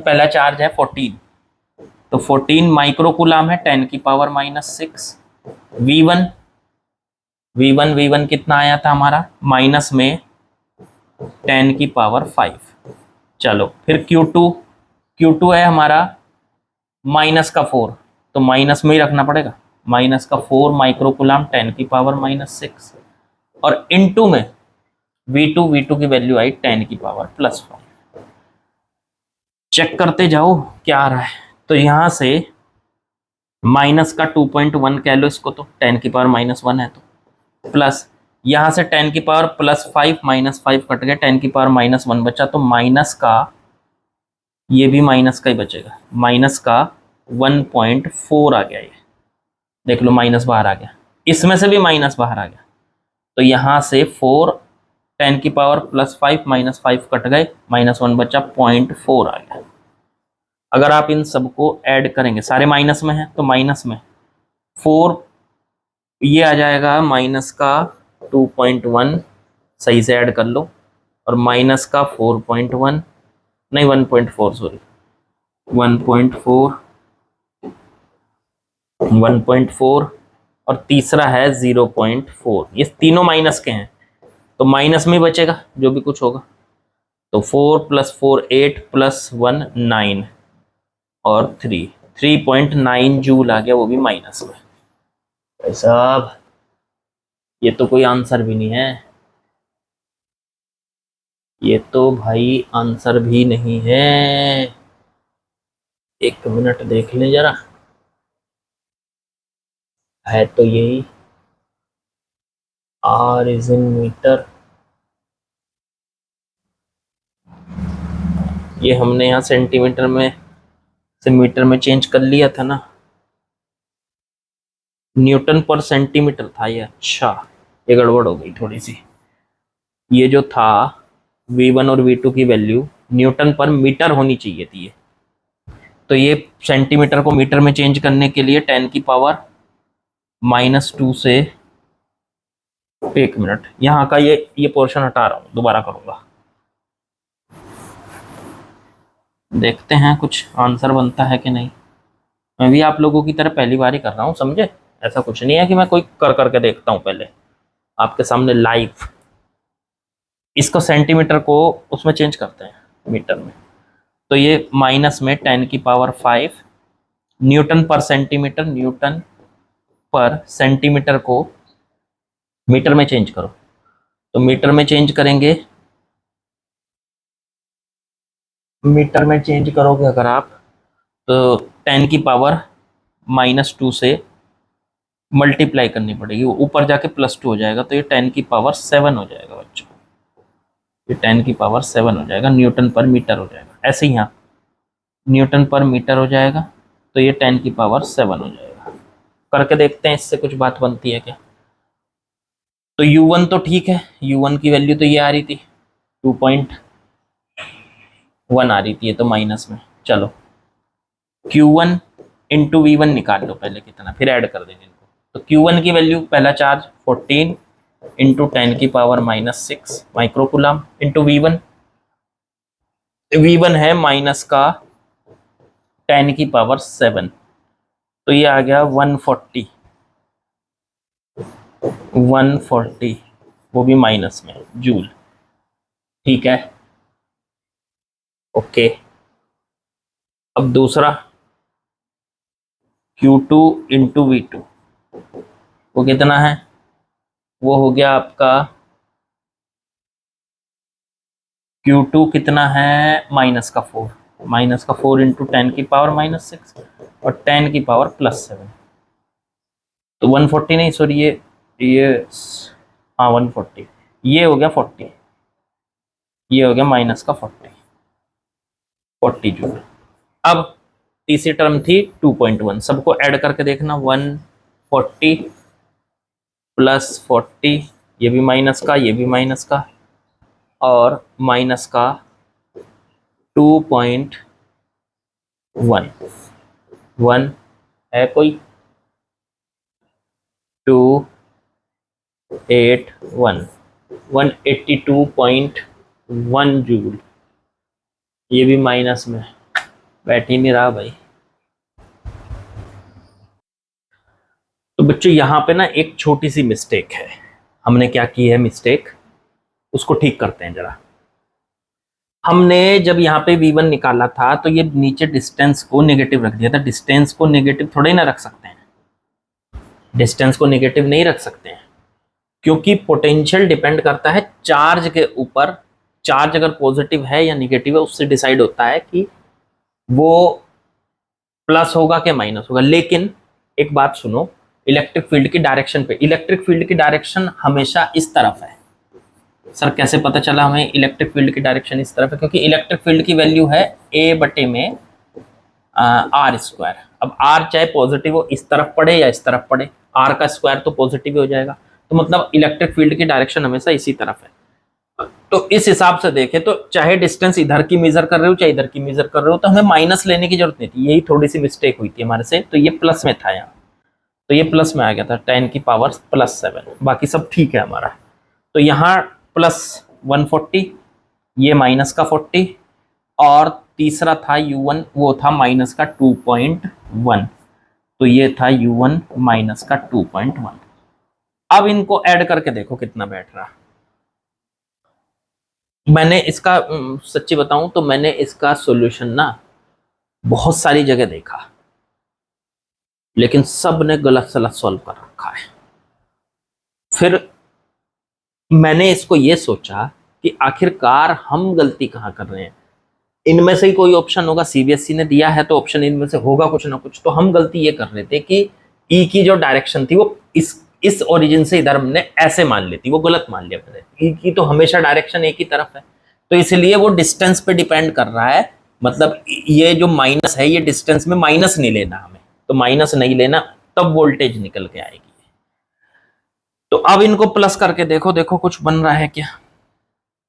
पहला चार्ज है 14, तो 14 माइक्रोकूलम है 10⁻6। V1 कितना आया था हमारा, माइनस में 10⁻5। चलो फिर Q2 है हमारा -4, तो माइनस में ही रखना पड़ेगा, -4 माइक्रोकूलम 10⁻6, और इनटू में V2 की वैल्यू आई 10⁻5। चेक करते जाओ क्या आ रहा है, तो यहां से माइनस का 2.1 कह लो इसको, तो 10⁻1 है, तो प्लस यहां से 10⁻+5 -5 कट गए, 10⁻1 बचा, तो माइनस का ये भी माइनस का ही बचेगा, माइनस का 1.4 आ गया, ये देख लो माइनस बाहर आ गया, इसमें से भी माइनस बाहर आ गया, तो यहां से 4 10⁻+5 -5 कट गए, -1 बचा, 0.4 आ गया। अगर आप इन सबको ऐड करेंगे, सारे माइनस में है तो माइनस में 4, ये आ जाएगा माइनस का 2.1, सही से ऐड कर लो, और माइनस का 4.1 नहीं 1.4, सॉरी 1.4, 1.4, और तीसरा है 0.4, ये तीनों माइनस के हैं, तो माइनस में बचेगा जो भी कुछ होगा, तो 4 + 4 8 + 1 9, और 3.9 जूल आ गया, वो भी माइनस में। भाई साहब ये तो कोई आंसर भी नहीं है, ये तो भाई आंसर भी नहीं है, एक मिनट देख ले जरा, है तो यही, R इज इन मीटर, ये हमने यहाँ सेंटीमीटर में से मीटर में चेंज कर लिया था ना, न्यूटन पर सेंटीमीटर था ये, अच्छा ये गड़बड़ हो गई थोड़ी सी, ये जो था V1 और V2 की वैल्यू न्यूटन पर मीटर होनी चाहिए थी ये, तो ये सेंटीमीटर को मीटर में चेंज करने के लिए 10⁻2 से, एक मिनट यहाँ का ये पोर्शन हटा रहा हूँ, दोबारा करूंगा, देखते हैं कुछ आंसर बनता है कि नहीं। मैं भी आप लोगों की तरह पहली बार ही कर रहा हूँ, समझे, ऐसा कुछ नहीं है कि मैं कोई कर करके देखता हूँ पहले आपके सामने लाइव, इसको सेंटीमीटर को उसमें चेंज करते हैं मीटर में, तो ये माइनस में 10⁵ न्यूटन पर सेंटीमीटर, न्यूटन पर सेंटीमीटर को मीटर में चेंज करो, तो मीटर में चेंज करेंगे, मीटर में चेंज करोगे अगर आप, तो 10⁻2 से मल्टीप्लाई करनी पड़ेगी, वो ऊपर जाके +2 हो जाएगा, तो ये 10⁻7 हो जाएगा बच्चों, ये 10⁻7 हो जाएगा, न्यूटन पर मीटर हो जाएगा, ऐसे ही यहाँ न्यूटन पर मीटर हो जाएगा, तो ये 10⁻7 हो जाएगा। करके देखते हैं इससे कुछ बात बनती है क्या। तो U1 तो ठीक है, U1 की वैल्यू तो ये आ रही थी 2.1 आ रही थी, ये तो माइनस में। चलो Q1 इंटू V1 निकाल लो पहले कितना, फिर ऐड कर देंगे इनको। तो Q1 की वैल्यू पहला charge 14 into 10⁻6 microcoulomb into V1 है माइनस का 10⁻7, तो ये आ गया 140, 140, वो भी माइनस में जूल। ठीक है, ओके। अब दूसरा Q2 इंटू V2, वो कितना है? वो हो गया आपका Q2 कितना है, -4, -4 इंटू 10⁻⁻6 और 10⁻+7, तो 140 नहीं, सॉरी, ये हाँ 140, ये हो गया 40, ये हो गया -40 जूल। अब तीसरी टर्म थी 2.1, सबको ऐड करके देखना, 140 + 40, ये भी माइनस का, ये भी माइनस का, और माइनस का 2.1, 1 है कोई, 281, 182.1 जूल, ये भी माइनस में, बैठ ही नहीं रहा भाई। तो बच्चों यहाँ पे ना एक छोटी सी मिस्टेक है, हमने क्या की है मिस्टेक, उसको ठीक करते हैं जरा। हमने जब यहाँ पे V1 निकाला था तो ये नीचे डिस्टेंस को नेगेटिव रख दिया था। डिस्टेंस को नेगेटिव थोड़े ना रख सकते हैं, डिस्टेंस को नेगेटिव नहीं रख सकते हैं, क्योंकि पोटेंशियल डिपेंड करता है चार्ज के ऊपर। चार्ज अगर पॉजिटिव है या निगेटिव है उससे डिसाइड होता है कि वो प्लस होगा कि माइनस होगा। लेकिन एक बात सुनो, इलेक्ट्रिक फील्ड की डायरेक्शन पे, इलेक्ट्रिक फील्ड की डायरेक्शन हमेशा इस तरफ है। सर कैसे पता चला हमें इलेक्ट्रिक फील्ड की डायरेक्शन इस तरफ है? क्योंकि इलेक्ट्रिक फील्ड की वैल्यू है A/में R²। अब R चाहे पॉजिटिव हो, इस तरफ पड़े या इस तरफ पड़े, R का स्क्वायर तो पॉजिटिव हो जाएगा, तो मतलब इलेक्ट्रिक फील्ड की डायरेक्शन हमेशा इसी तरफ है। तो इस हिसाब से देखें तो चाहे डिस्टेंस इधर की मेजर कर रहे हो चाहे इधर की मेजर कर रहे हो, तो हमें माइनस लेने की जरूरत नहीं थी। यही थोड़ी सी मिस्टेक हुई थी हमारे से, तो ये प्लस में था यहाँ, तो ये प्लस में आ गया था 10⁻+7, बाकी सब ठीक है हमारा। तो यहाँ +140, ये माइनस का 40, और तीसरा था U1, वो था माइनस का 2.1, तो ये था U1 माइनस का 2.1। अब इनको ऐड करके देखो कितना बैठ रहा। मैंने इसका सच्ची बताऊं तो मैंने इसका सॉल्यूशन ना बहुत सारी जगह देखा, लेकिन सब ने गलत सलत सॉल्व कर रखा है। फिर मैंने इसको ये सोचा कि आखिरकार हम गलती कहाँ कर रहे हैं। इनमें से ही कोई ऑप्शन होगा, सीबीएसई ने दिया है तो ऑप्शन इनमें से होगा कुछ ना कुछ। तो हम गलती ये कर रहे थे कि ई की जो डायरेक्शन थी वो इस ओरिजिन से इधर हमने ऐसे मान ली थी, वो गलत मान लिया मैंने। ई की तो हमेशा डायरेक्शन एक ही तरफ है, तो इसलिए वो डिस्टेंस पे डिपेंड कर रहा है। मतलब ये जो माइनस है ये डिस्टेंस में माइनस नहीं लेना हमें, तो माइनस नहीं लेना, तब वोल्टेज निकल के आएगी। तो अब इनको प्लस करके देखो, देखो कुछ बन रहा है क्या।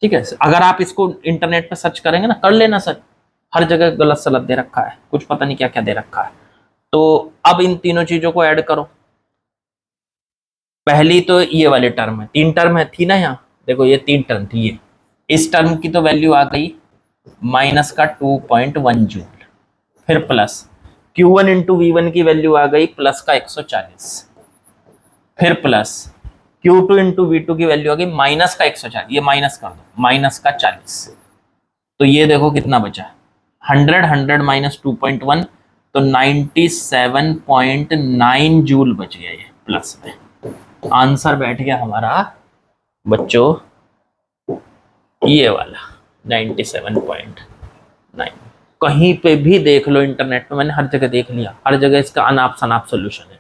ठीक है, अगर आप इसको इंटरनेट पे सर्च करेंगे ना, कर लेना सर, हर जगह गलत सलत दे रखा है, कुछ पता नहीं क्या क्या दे रखा है। तो अब इन तीनों चीजों को ऐड करो। पहली तो ये वाली टर्म है, 3 टर्म है थी ना यहाँ, देखो ये 3 टर्म थी। ये इस टर्म की तो वैल्यू आ गई माइनस का 2.1 जूल, फिर प्लस Q1 इंटू V1 की वैल्यू आ गई प्लस का 140, फिर प्लस Q2 इंटू V2 की वैल्यू आ गई माइनस का 140, ये माइनस कर दो, माइनस का 40। तो ये देखो कितना बचा, 100 100 माइनस 2.1, तो 97.9 जूल बच गया ये प्लस में। आंसर बैठ गया हमारा बच्चों ये वाला 97.9। कहीं पे भी देख लो इंटरनेट पे, मैंने हर जगह देख लिया, हर जगह इसका अनाप शनाप सोल्यूशन है,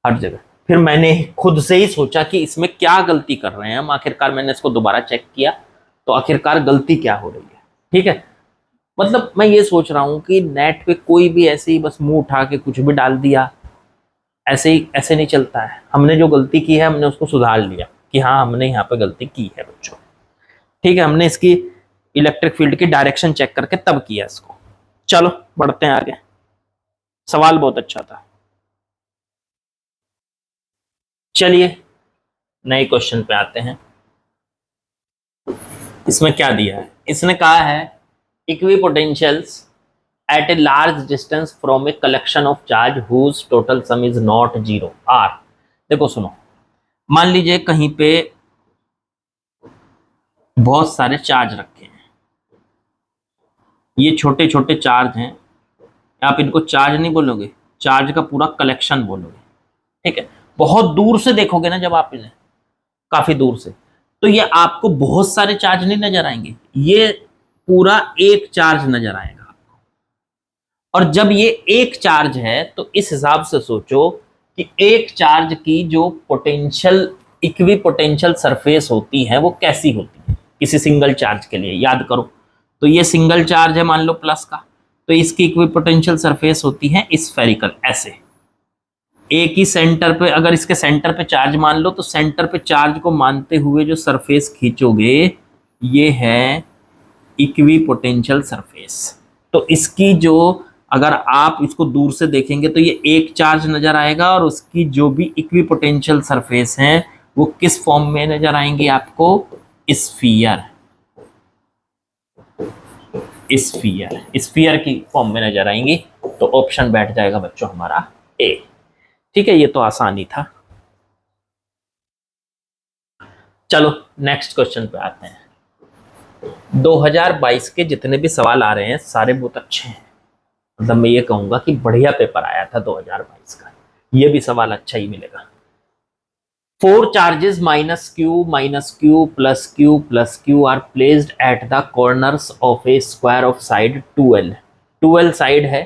हर जगह। फिर मैंने खुद से ही सोचा कि इसमें क्या गलती कर रहे हैं हम। आखिरकार मैंने इसको दोबारा चेक किया, तो आखिरकार गलती क्या हो रही है। ठीक है, मतलब मैं ये सोच रहा हूं कि नेट पे कोई भी ऐसे ही बस मुंह उठा के कुछ भी डाल दिया, ऐसे ही ऐसे नहीं चलता है। हमने जो गलती की है हमने उसको सुधार लिया कि हाँ हमने यहाँ पे गलती की है बच्चों। ठीक है, हमने इसकी इलेक्ट्रिक फील्ड की डायरेक्शन चेक करके तब किया इसको। चलो बढ़ते हैं आगे, सवाल बहुत अच्छा था। चलिए नए क्वेश्चन पे आते हैं। इसमें क्या दिया है, इसने कहा है equipotentials at a large distance from a collection of charge whose total sum is not zero R. देखो सुनो, मान लीजिए कहीं पे बहुत सारे चार्ज रखे हैं, ये छोटे छोटे चार्ज हैं, आप इनको चार्ज नहीं बोलोगे, चार्ज का पूरा कलेक्शन बोलोगे, ठीक है। बहुत दूर से देखोगे ना जब आप इन्हें, काफी दूर से, तो ये आपको बहुत सारे चार्ज नहीं नजर आएंगे, ये पूरा एक चार्ज नजर आएगा आपको। और जब ये एक चार्ज है तो इस हिसाब से सोचो कि एक चार्ज की जो पोटेंशियल, इक्वी पोटेंशियल सरफेस होती है वो कैसी होती है किसी सिंगल चार्ज के लिए, याद करो। तो ये सिंगल चार्ज है मान लो प्लस का, तो इसकी इक्वी पोटेंशियल सरफेस होती है स्फेरिकल, ऐसे एक ही सेंटर पे, अगर इसके सेंटर पे चार्ज मान लो तो सेंटर पे चार्ज को मानते हुए जो सरफेस खींचोगे ये है इक्वी पोटेंशियल सरफेस। तो इसकी जो, अगर आप इसको दूर से देखेंगे तो ये एक चार्ज नजर आएगा और उसकी जो भी इक्वी पोटेंशियल सरफेस है वो किस फॉर्म में नजर आएंगी आपको, स्फीयर, स्फीयर, स्फीयर की फॉर्म में नजर आएंगी। तो ऑप्शन बैठ जाएगा बच्चों हमारा ए। ठीक है, ये तो आसानी था। चलो नेक्स्ट क्वेश्चन पे आते हैं। 2022 के जितने भी सवाल आ रहे हैं सारे बहुत अच्छे हैं, मतलब मैं ये कहूंगा कि बढ़िया पेपर आया था 2022 का, ये भी सवाल अच्छा ही मिलेगा। 4 charges minus q plus q plus q are placed at the corners of a square of side 2l, 2l side है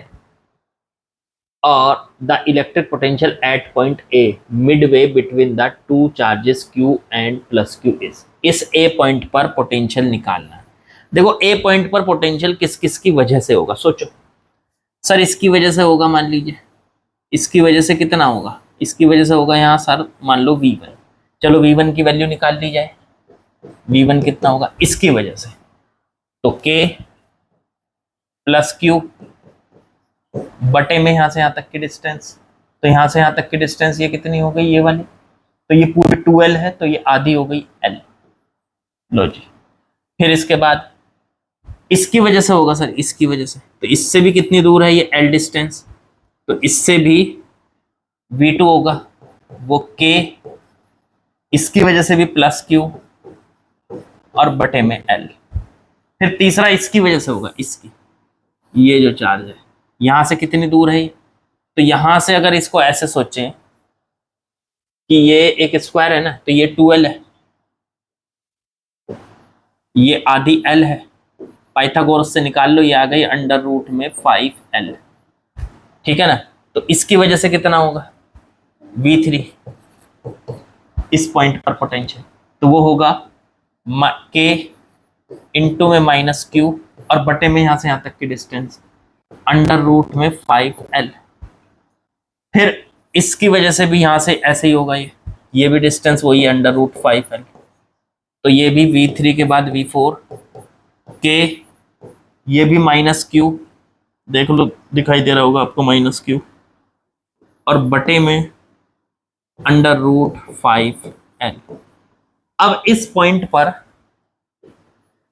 और the electric potential at point A midway between the two charges q and plus q is, इस A point पर potential निकालना है। देखो A point पर potential किस किस की वजह से होगा, सोचो। सर इसकी वजह से होगा, मान लीजिए इसकी वजह से कितना होगा, इसकी वजह से होगा यहाँ सर मान लो V1, चलो V1 की वैल्यू निकाल ली जाए, V1 कितना होगा इसकी वजह से, तो K प्लस Q बटे में यहां से यहां तक की डिस्टेंस, तो यहां से यहां तक की डिस्टेंस ये कितनी हो गई, ये वाली, तो ये पूरी 2l है तो ये आधी हो गई l, लो जी। फिर इसके बाद इसकी वजह से होगा सर, इसकी वजह से, तो इससे भी कितनी दूर है ये l डिस्टेंस, तो इससे भी V2 होगा वो K, इसकी वजह से भी प्लस Q और बटे में L। फिर तीसरा इसकी वजह से होगा, इसकी, ये जो चार्ज है यहां से कितनी दूर है, तो यहां से अगर इसको ऐसे सोचें कि ये एक स्क्वायर है ना, तो ये 2l है, ये आधी l है, पाइथागोरस से निकाल लो, ये आ गई अंडर रूट में 5l, ठीक है ना। तो इसकी वजह से कितना होगा V3, इस पॉइंट पर पोटेंशियल, तो वो होगा K इंटू में माइनस Q और बटे में यहां से यहां तक की डिस्टेंस अंडर रूट में 5l। फिर इसकी वजह से भी यहां से ऐसे ही होगा, ये भी डिस्टेंस वही है अंडर रूट 5l, तो ये भी V3 के बाद V4, K, ये भी माइनस Q, देख लो दिखाई दे रहा होगा आपको माइनस Q, और बटे में अंडर रूट 5l। अब इस पॉइंट पर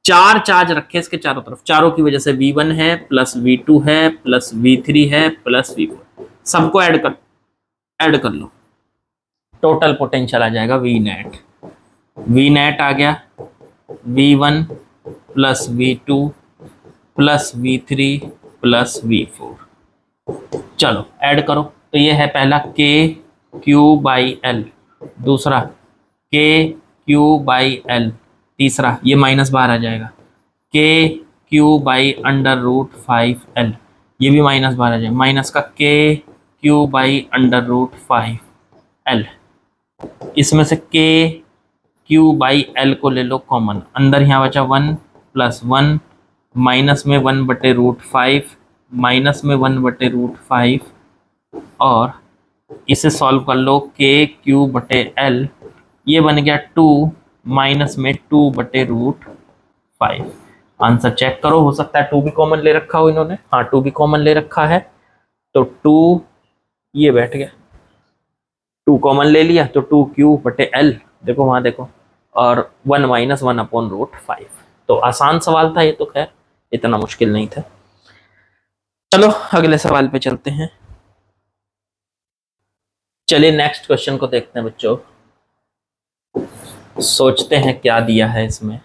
4 चार्ज रखे इसके चारों तरफ, चारों की वजह से V1 है प्लस V2 है प्लस V3 है प्लस V4, सबको ऐड कर लो, टोटल पोटेंशियल आ जाएगा V नेट, V नेट आ गया V1 plus V2 plus V3 plus V4। चलो ऐड करो, तो ये है पहला K Q बाई L, दूसरा K Q बाई L, तीसरा ये माइनस बाहर आ जाएगा K Q by under root 5l, ये भी माइनस बाहर आ जाएगा, माइनस का K Q by under root 5l, इसमें से K Q बाई L को ले लो कॉमन, अंदर यहाँ बचा 1 प्लस 1, माइनस में 1 बटे रूट 5, माइनस में 1 बटे रूट 5, और इसे सॉल्व कर लो K Q बटे L, ये बन गया 2 माइनस में 2 बटे रूट 5। आंसर चेक करो, हो सकता है 2 भी कॉमन ले रखा हो इन्होंने, हाँ 2 भी कॉमन ले रखा है, तो 2 ये बैठ गया, 2 कॉमन ले लिया तो 2Q बटे L, देखो वहां देखो, और 1 माइनस 1 अपॉन रूट 5। तो आसान सवाल था ये तो, खैर इतना मुश्किल नहीं था। चलो अगले सवाल पे चलते हैं। चलिए नेक्स्ट क्वेश्चन को देखते हैं बच्चों, सोचते हैं क्या दिया है इसमें।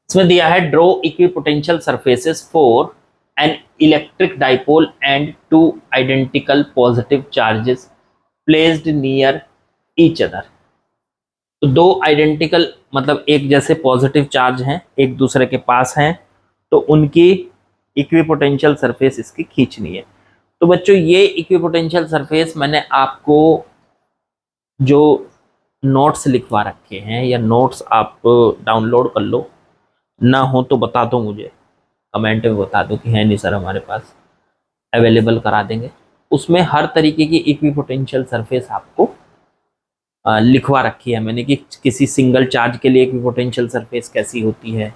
इसमें दिया है draw equipotential surfaces for an electric dipole and two identical positive charges placed near each other. तो दो आइडेंटिकल मतलब एक जैसे पॉजिटिव चार्ज हैं, एक दूसरे के पास हैं, तो उनकी इक्विपोटेंशियल सरफेस इसकी खींचनी है। तो बच्चों ये इक्विपोटेंशियल सरफेस मैंने आपको जो नोट्स लिखवा रखे हैं या नोट्स आप डाउनलोड कर लो, ना हो तो बता दो, मुझे कमेंट में बता दो कि है नहीं सर हमारे पास, अवेलेबल करा देंगे। उसमें हर तरीके की इक्विपोटेंशियल सरफेस आपको लिखवा रखी है मैंने कि किसी सिंगल चार्ज के लिए इक्विपोटेंशियल सरफेस कैसी होती है,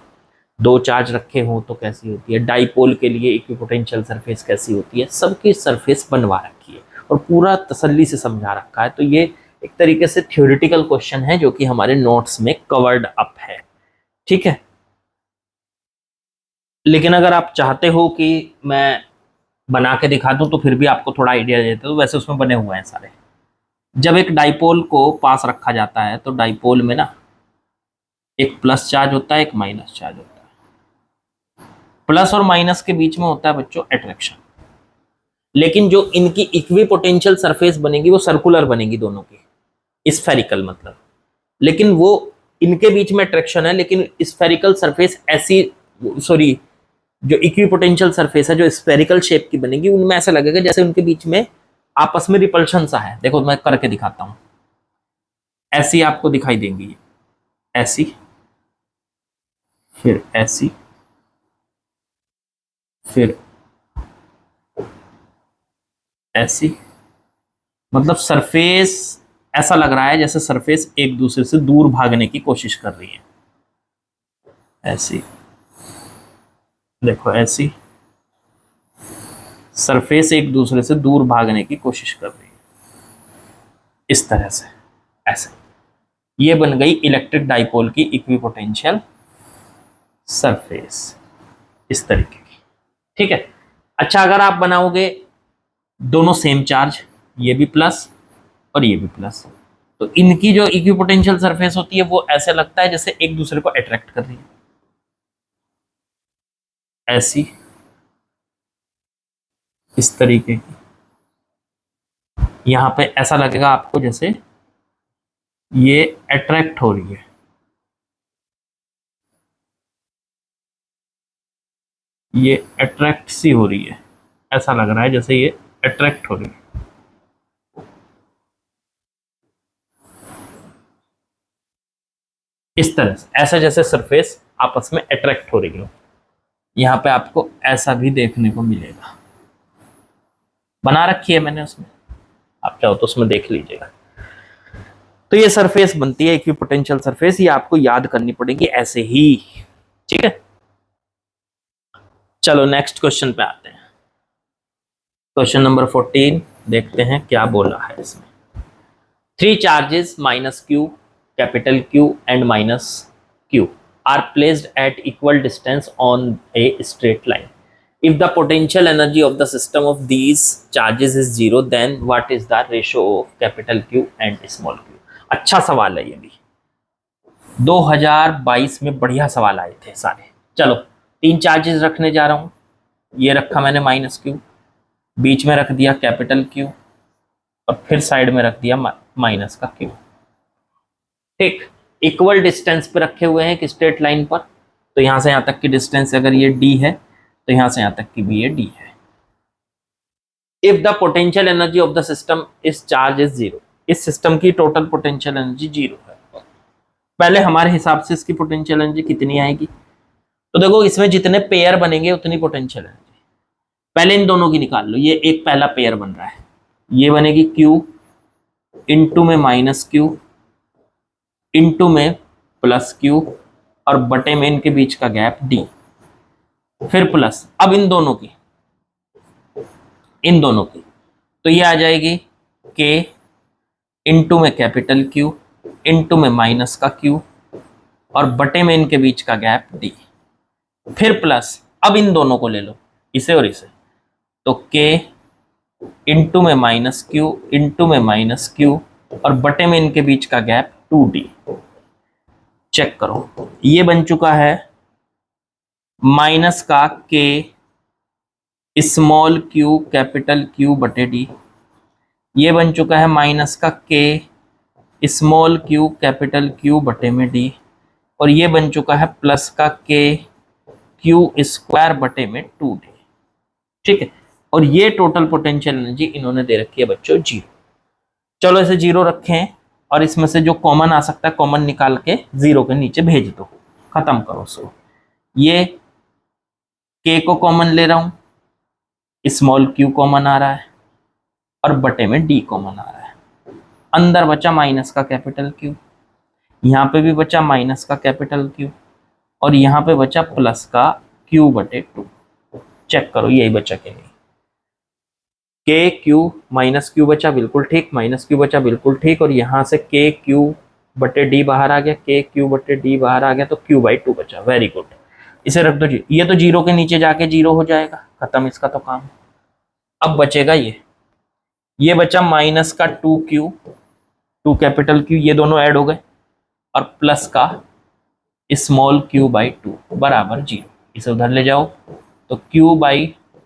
दो चार्ज रखे हों तो कैसी होती है, डाइपोल के लिए इक्विपोटेंशियल सरफेस कैसी होती है, सबकी सरफेस बनवा रखी है और पूरा तसल्ली से समझा रखा है। तो ये एक तरीके से थ्योरेटिकल क्वेश्चन है जो कि हमारे नोट्स में कवर्ड अप है, ठीक है। लेकिन अगर आप चाहते हो कि मैं बना के दिखा दूं तो फिर भी आपको थोड़ा आइडिया देते हो, वैसे उसमें बने हुए हैं सारे। जब एक डाइपोल को पास रखा जाता है तो डाइपोल में ना एक प्लस चार्ज होता है, एक माइनस चार्ज होता है। प्लस और माइनस के बीच में होता है बच्चों अट्रैक्शन, लेकिन जो इनकी इक्विपोटेंशियल सरफेस बनेगी वो सर्कुलर बनेगी दोनों की, स्फेरिकल मतलब। लेकिन वो इनके बीच में अट्रैक्शन है, लेकिन स्फेरिकल सरफेस ऐसी, सॉरी, जो इक्विपोटेंशियल सरफेस है जो स्फेरिकल शेप की बनेगी, उनमें ऐसा लगेगा जैसे उनके बीच में आपस में रिपल्शन सा है। देखो मैं करके दिखाता हूं, ऐसी आपको दिखाई देंगी, ऐसी, फिर ऐसी, फिर ऐसी। मतलब सरफेस ऐसा लग रहा है जैसे सरफेस एक दूसरे से दूर भागने की कोशिश कर रही है, ऐसी। देखो ऐसी सरफेस एक दूसरे से दूर भागने की कोशिश कर रही है, इस तरह से, ऐसे। ये बन गई इलेक्ट्रिक डाइपोल की इक्विपोटेंशियल सरफेस, इस तरीके की, ठीक है। अच्छा अगर आप बनाओगे दोनों सेम चार्ज, ये भी प्लस और ये भी प्लस, तो इनकी जो इक्विपोटेंशियल सरफेस होती है वो ऐसे लगता है जैसे एक दूसरे को अट्रैक्ट कर रही है, ऐसी, इस तरीके की। यहां पे ऐसा लगेगा आपको जैसे ये अट्रैक्ट हो रही है, ये अट्रैक्ट सी हो रही है, ऐसा लग रहा है जैसे ये अट्रैक्ट हो रही है। इस तरह से, ऐसा जैसे सरफेस आपस में अट्रैक्ट हो रही हो। यहां पे आपको ऐसा भी देखने को मिलेगा, बना रखी है मैंने उसमें, आप चाहो तो उसमें देख लीजिएगा। तो ये सरफेस बनती है इक्विपोटेंशियल सरफेस, ये आपको याद करनी पड़ेगी ऐसे ही, ठीक है। चलो नेक्स्ट क्वेश्चन पे आते हैं। क्वेश्चन नंबर 14 देखते हैं क्या बोला है इसमें। Three charges minus Q, capital Q and minus Q are placed at equal distance on a straight line. If the potential energy of the system of these charges is zero, then what is the ratio of capital Q and small q? अच्छा सवाल है ये भी, 2022 में बढ़िया सवाल आए थे सारे। चलो तीन चार्जेस रखने जा रहा हूं, ये रखा मैंने माइनस क्यू, बीच में रख दिया कैपिटल क्यू और फिर साइड में रख दिया माइनस का क्यू, ठीक। इक्वल डिस्टेंस पे रखे हुए हैं एक स्ट्रेट लाइन पर, तो यहां से यहां तक की डिस्टेंस अगर ये d है तो यहां से यहां तक की भी ये d है। If the potential energy of the system इस चार्ज इज जीरो, इस सिस्टम की टोटल पोटेंशियल एनर्जी जीरो है। पहले हमारे हिसाब से इसकी पोटेंशियल एनर्जी कितनी आएगी, तो देखो इसमें जितने पेयर बनेंगे उतनी पोटेंशियल एनर्जी। पहले इन दोनों की निकाल लो, ये एक पहला पेयर बन रहा है, ये बनेगी Q इंटू में माइनस क्यू इंटू में प्लस क्यू और बटे में इनके बीच का गैप d, फिर प्लस। अब इन दोनों की तो ये आ जाएगी k इंटू में कैपिटल Q इंटू में माइनस का Q और बटे में इनके बीच का गैप d, फिर प्लस। अब इन दोनों को ले लो, इसे और इसे, तो k इंटू में माइनस क्यू इंटू में माइनस क्यू और बटे में इनके बीच का गैप 2d। चेक करो, ये बन चुका है माइनस का k small Q capital Q बटे डी, ये बन चुका है माइनस का k small Q capital Q बटे में डी, और ये बन चुका है प्लस का k क्यू स्क्वायर बटे में 2d। ठीक है, और ये टोटल पोटेंशियल एनर्जी इन्होंने दे रखी है बच्चों 0। चलो इसे 0 रखें और इसमें से जो कॉमन आ सकता है कॉमन निकाल के 0 के नीचे भेज दो, खत्म करो उसको। ये k को कॉमन ले रहा हूं, स्मॉल q कॉमन आ रहा है और बटे में d कॉमन आ रहा है। अंदर बचा माइनस का कैपिटल Q, यहाँ पे भी बचा माइनस का कैपिटल Q और यहाँ पे बचा प्लस का Q बटे 2। चेक करो यही बचा कि नहीं, k q माइनस q बचा, बिल्कुल ठीक, माइनस q बचा, बिल्कुल ठीक, और यहाँ से k q बटे d बाहर आ गया, k q बटे d बाहर आ गया, तो q बाई 2 बचा। वेरी गुड, इसे रख दो जी, ये तो 0 के नीचे जाके 0 हो जाएगा, खत्म इसका तो काम। अब बचेगा ये बचा माइनस का 2q 2 कैपिटल Q, ये दोनों ऐड हो गए, और प्लस का स्मॉल q बाई 2 बराबर 0। इसे उधर ले जाओ तो q बाई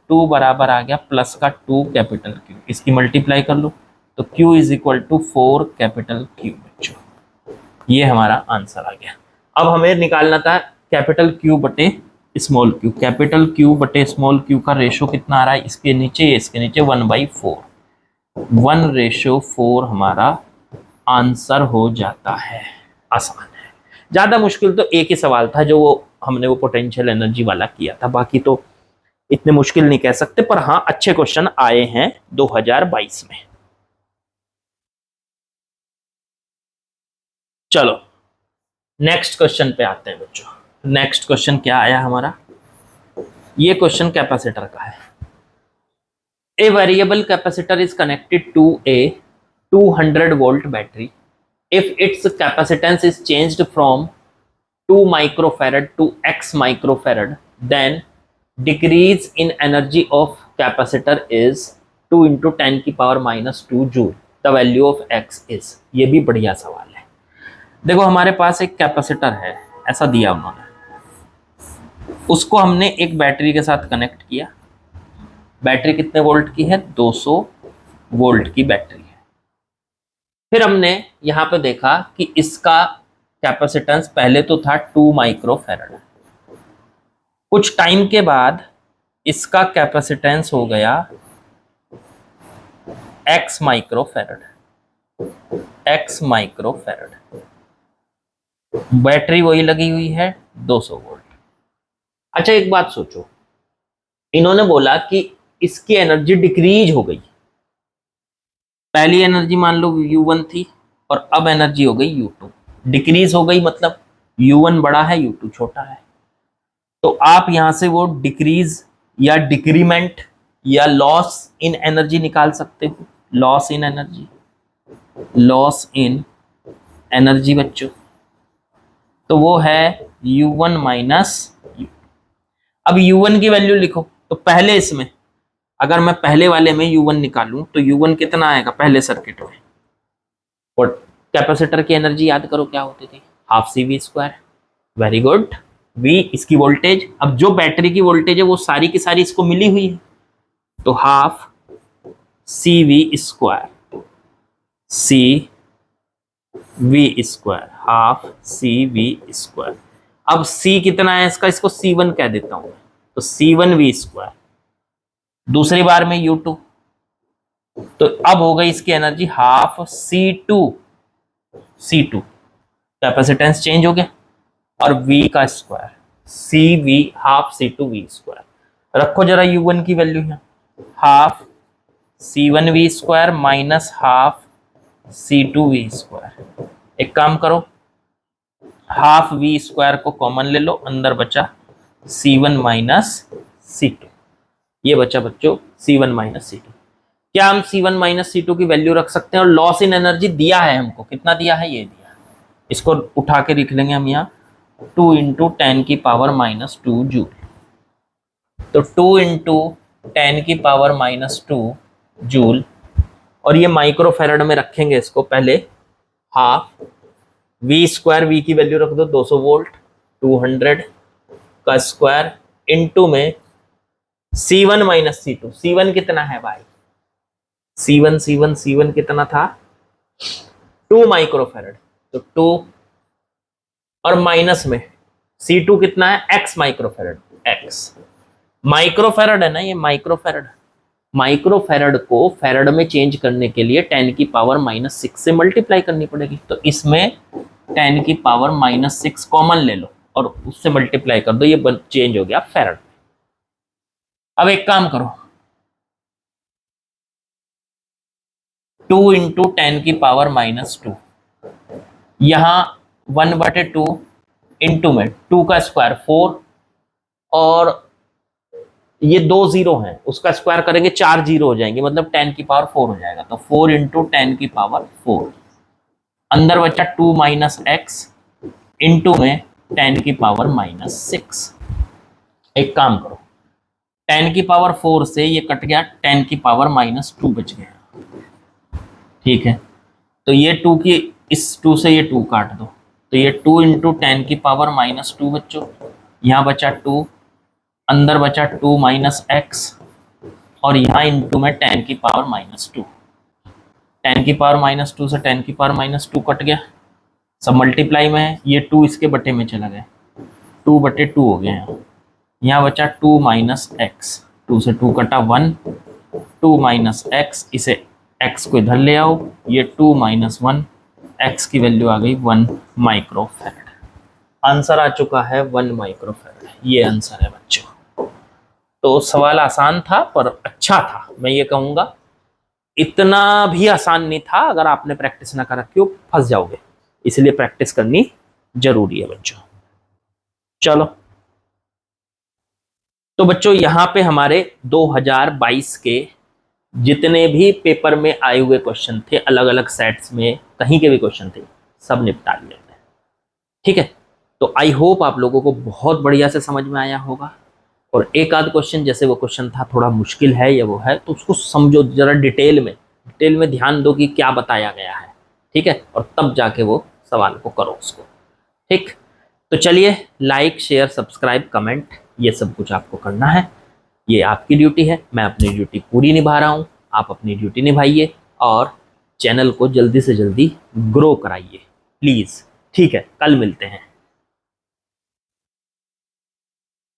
2 बराबर आ गया प्लस का 2 कैपिटल Q, इसकी मल्टीप्लाई कर लो तो q is equal to 4 capital Q बच्चों। ये हमारा आंसर आ गया। अब हमें निकालना था कैपिटल Q बटे स्मॉल q। कैपिटल Q बटे स्मॉल q का रेशो कितना आ रहा है, इसके नीचे 1/4, 1/4 हमारा आंसर हो जाता है। आसान है, ज्यादा मुश्किल तो एक ही सवाल था जो हमने वो पोटेंशियल एनर्जी वाला किया था, बाकी तो इतने मुश्किल नहीं कह सकते, पर हाँ अच्छे क्वेश्चन आए हैं 2022 में। चलो नेक्स्ट क्वेश्चन पे आते हैं बच्चों। नेक्स्ट क्वेश्चन क्या आया हमारा, ये क्वेश्चन कैपेसिटर का है। A variable capacitor is connected to a 200 volt battery if its capacitance is changed from 2 microfarad to x microfarad, then decrease in energy of capacitor is 2 into 10 की power minus 2 joule, the value of x is। ये भी बढ़िया सवाल है। देखो हमारे पास एक capacitor है, ऐसा दिया उन्होंने, उसको हमने एक बैटरी के साथ कनेक्ट किया। बैटरी कितने वोल्ट की है, 200 वोल्ट की बैटरी है। फिर हमने यहाँ पे देखा कि इसका कैपेसिटेंस पहले तो था 2 माइक्रोफैरड, कुछ टाइम के बाद इसका कैपेसिटेंस हो गया x माइक्रोफैरड, बैटरी वही लगी हुई है 200 वोल्ट। अच्छा एक बात सोचो, इन्होंने बोला कि इसकी एनर्जी डिक्रीज हो गई। पहली एनर्जी मान लो U1 थी और अब एनर्जी हो गई U2, डिक्रीज हो गई, मतलब U1 बड़ा है U2 छोटा है। तो आप यहां से वो डिक्रीज या डिक्रीमेंट या लॉस इन एनर्जी निकाल सकते हो। लॉस इन एनर्जी बच्चों, तो वो है U1 माइनस U। अब U1 की वैल्यू लिखो, तो पहले इसमें अगर मैं पहले वाले में U1 निकालूं तो U1 कितना आएगा पहले सर्किट में, और कैपेसिटर की एनर्जी याद करो क्या होती थी, half CV²। Very good, V इसकी वोल्टेज। अब जो बैटरी की वोल्टेज है वो सारी की सारी इसको मिली हुई है, तो हाफ CV², हाफ CV²। अब C कितना है इसका, इसको C1 कह देता हूं, तो C1V²। दूसरी बार में U2, तो अब हो गई इसकी energy half C2, capacitance change हो गया, और V का स्क्वायर CV, हाफ C2V²। रखो जरा U1 की वैल्यू है, half C1V² minus half C2V²। एक काम करो, हाफ V² को कॉमन ले लो, अंदर बचा C1 माइनस C2, ये बचा बच्चों C1 माइनस C2। क्या हम C1 माइनस C2 की वैल्यू रख सकते हैं, और लॉस इन एनर्जी दिया है हमको, कितना दिया है, ये दिया है। इसको उठा के लिख लेंगे हम यहाँ 2 into 10 की पावर माइनस 2 जूल। तो 2 इंटू 10⁻⁻2 जूल, और ये माइक्रो फेरड में रखेंगे इसको पहले हाफ, वी स्क्वायर, वी की वैल्यू रख दो 200 वोल्ट, 200 का स्क्वायर इंटू में C1 माइनस C2। C1 कितना है भाई, C1 कितना था 2 माइक्रो फेरड, तो 2 और माइनस में C2 कितना है x micro farad, x micro farad है ना ये, माइक्रो फेरड। माइक्रो फेरड को फेरड में चेंज करने के लिए 10⁻⁻6 से मल्टीप्लाई करनी पड़ेगी, तो इसमें 10⁻⁻6 कॉमन ले लो और उससे मल्टीप्लाई कर दो, ये चेंज हो गया फेरड। अब एक काम करो, 2 इंटू 10⁻⁻2, यहां 1/2 इंटू में 2 का स्क्वायर 4, और ये 2 जीरो हैं, उसका स्क्वायर करेंगे 4 जीरो हो जाएंगे, मतलब 10⁻4 हो जाएगा, तो 4 इंटू 10⁻4, अंदर बचा 2 माइनस एक्स इंटू में 10⁻6। एक काम करो, 10⁻4 से ये कट गया, 10⁻2 बच गया, ठीक है। तो ये 2 की, इस 2 से ये 2 काट दो, तो ये 2 इंटू 10⁻2 बच्चों, यहाँ बचा 2, अंदर बचा 2 माइनस एक्स, और यहाँ इंटू में 10⁻2, 10⁻2 से 10⁻2 कट गया, सब मल्टीप्लाई में है, ये 2 इसके बटे में चला गया, 2/2 हो गया, यहाँ बचा 2 माइनस एक्स, 2 से 2 कटा 1, 2 माइनस एक्स, इसे x को इधर ले आओ, ये 2 माइनस 1, x की वैल्यू आ गई 1 माइक्रो फेरड। आंसर आ चुका है 1 माइक्रो फेरड, ये आंसर है बच्चों। तो सवाल आसान था पर अच्छा था, मैं ये कहूँगा इतना भी आसान नहीं था, अगर आपने प्रैक्टिस ना कर रखी हो फंस जाओगे, इसलिए प्रैक्टिस करनी जरूरी है बच्चों। चलो, तो बच्चों यहाँ पे हमारे 2022 के जितने भी पेपर में आए हुए क्वेश्चन थे, अलग अलग सेट्स में कहीं के भी क्वेश्चन थे, सब निपटा लिए थे, ठीक है। तो आई होप आप लोगों को बहुत बढ़िया से समझ में आया होगा, और एक आध क्वेश्चन जैसे वो क्वेश्चन था थोड़ा मुश्किल है या वो है, तो उसको समझो जरा डिटेल में ध्यान दो कि क्या बताया गया है, ठीक है, और तब जाके वो सवाल को करो उसको, ठीक। तो चलिए, लाइक शेयर सब्सक्राइब कमेंट ये सब कुछ आपको करना है, ये आपकी ड्यूटी है, मैं अपनी ड्यूटी पूरी निभा रहा हूँ, आप अपनी ड्यूटी निभाइए और चैनल को जल्दी से जल्दी ग्रो कराइए प्लीज़, ठीक है। कल मिलते हैं।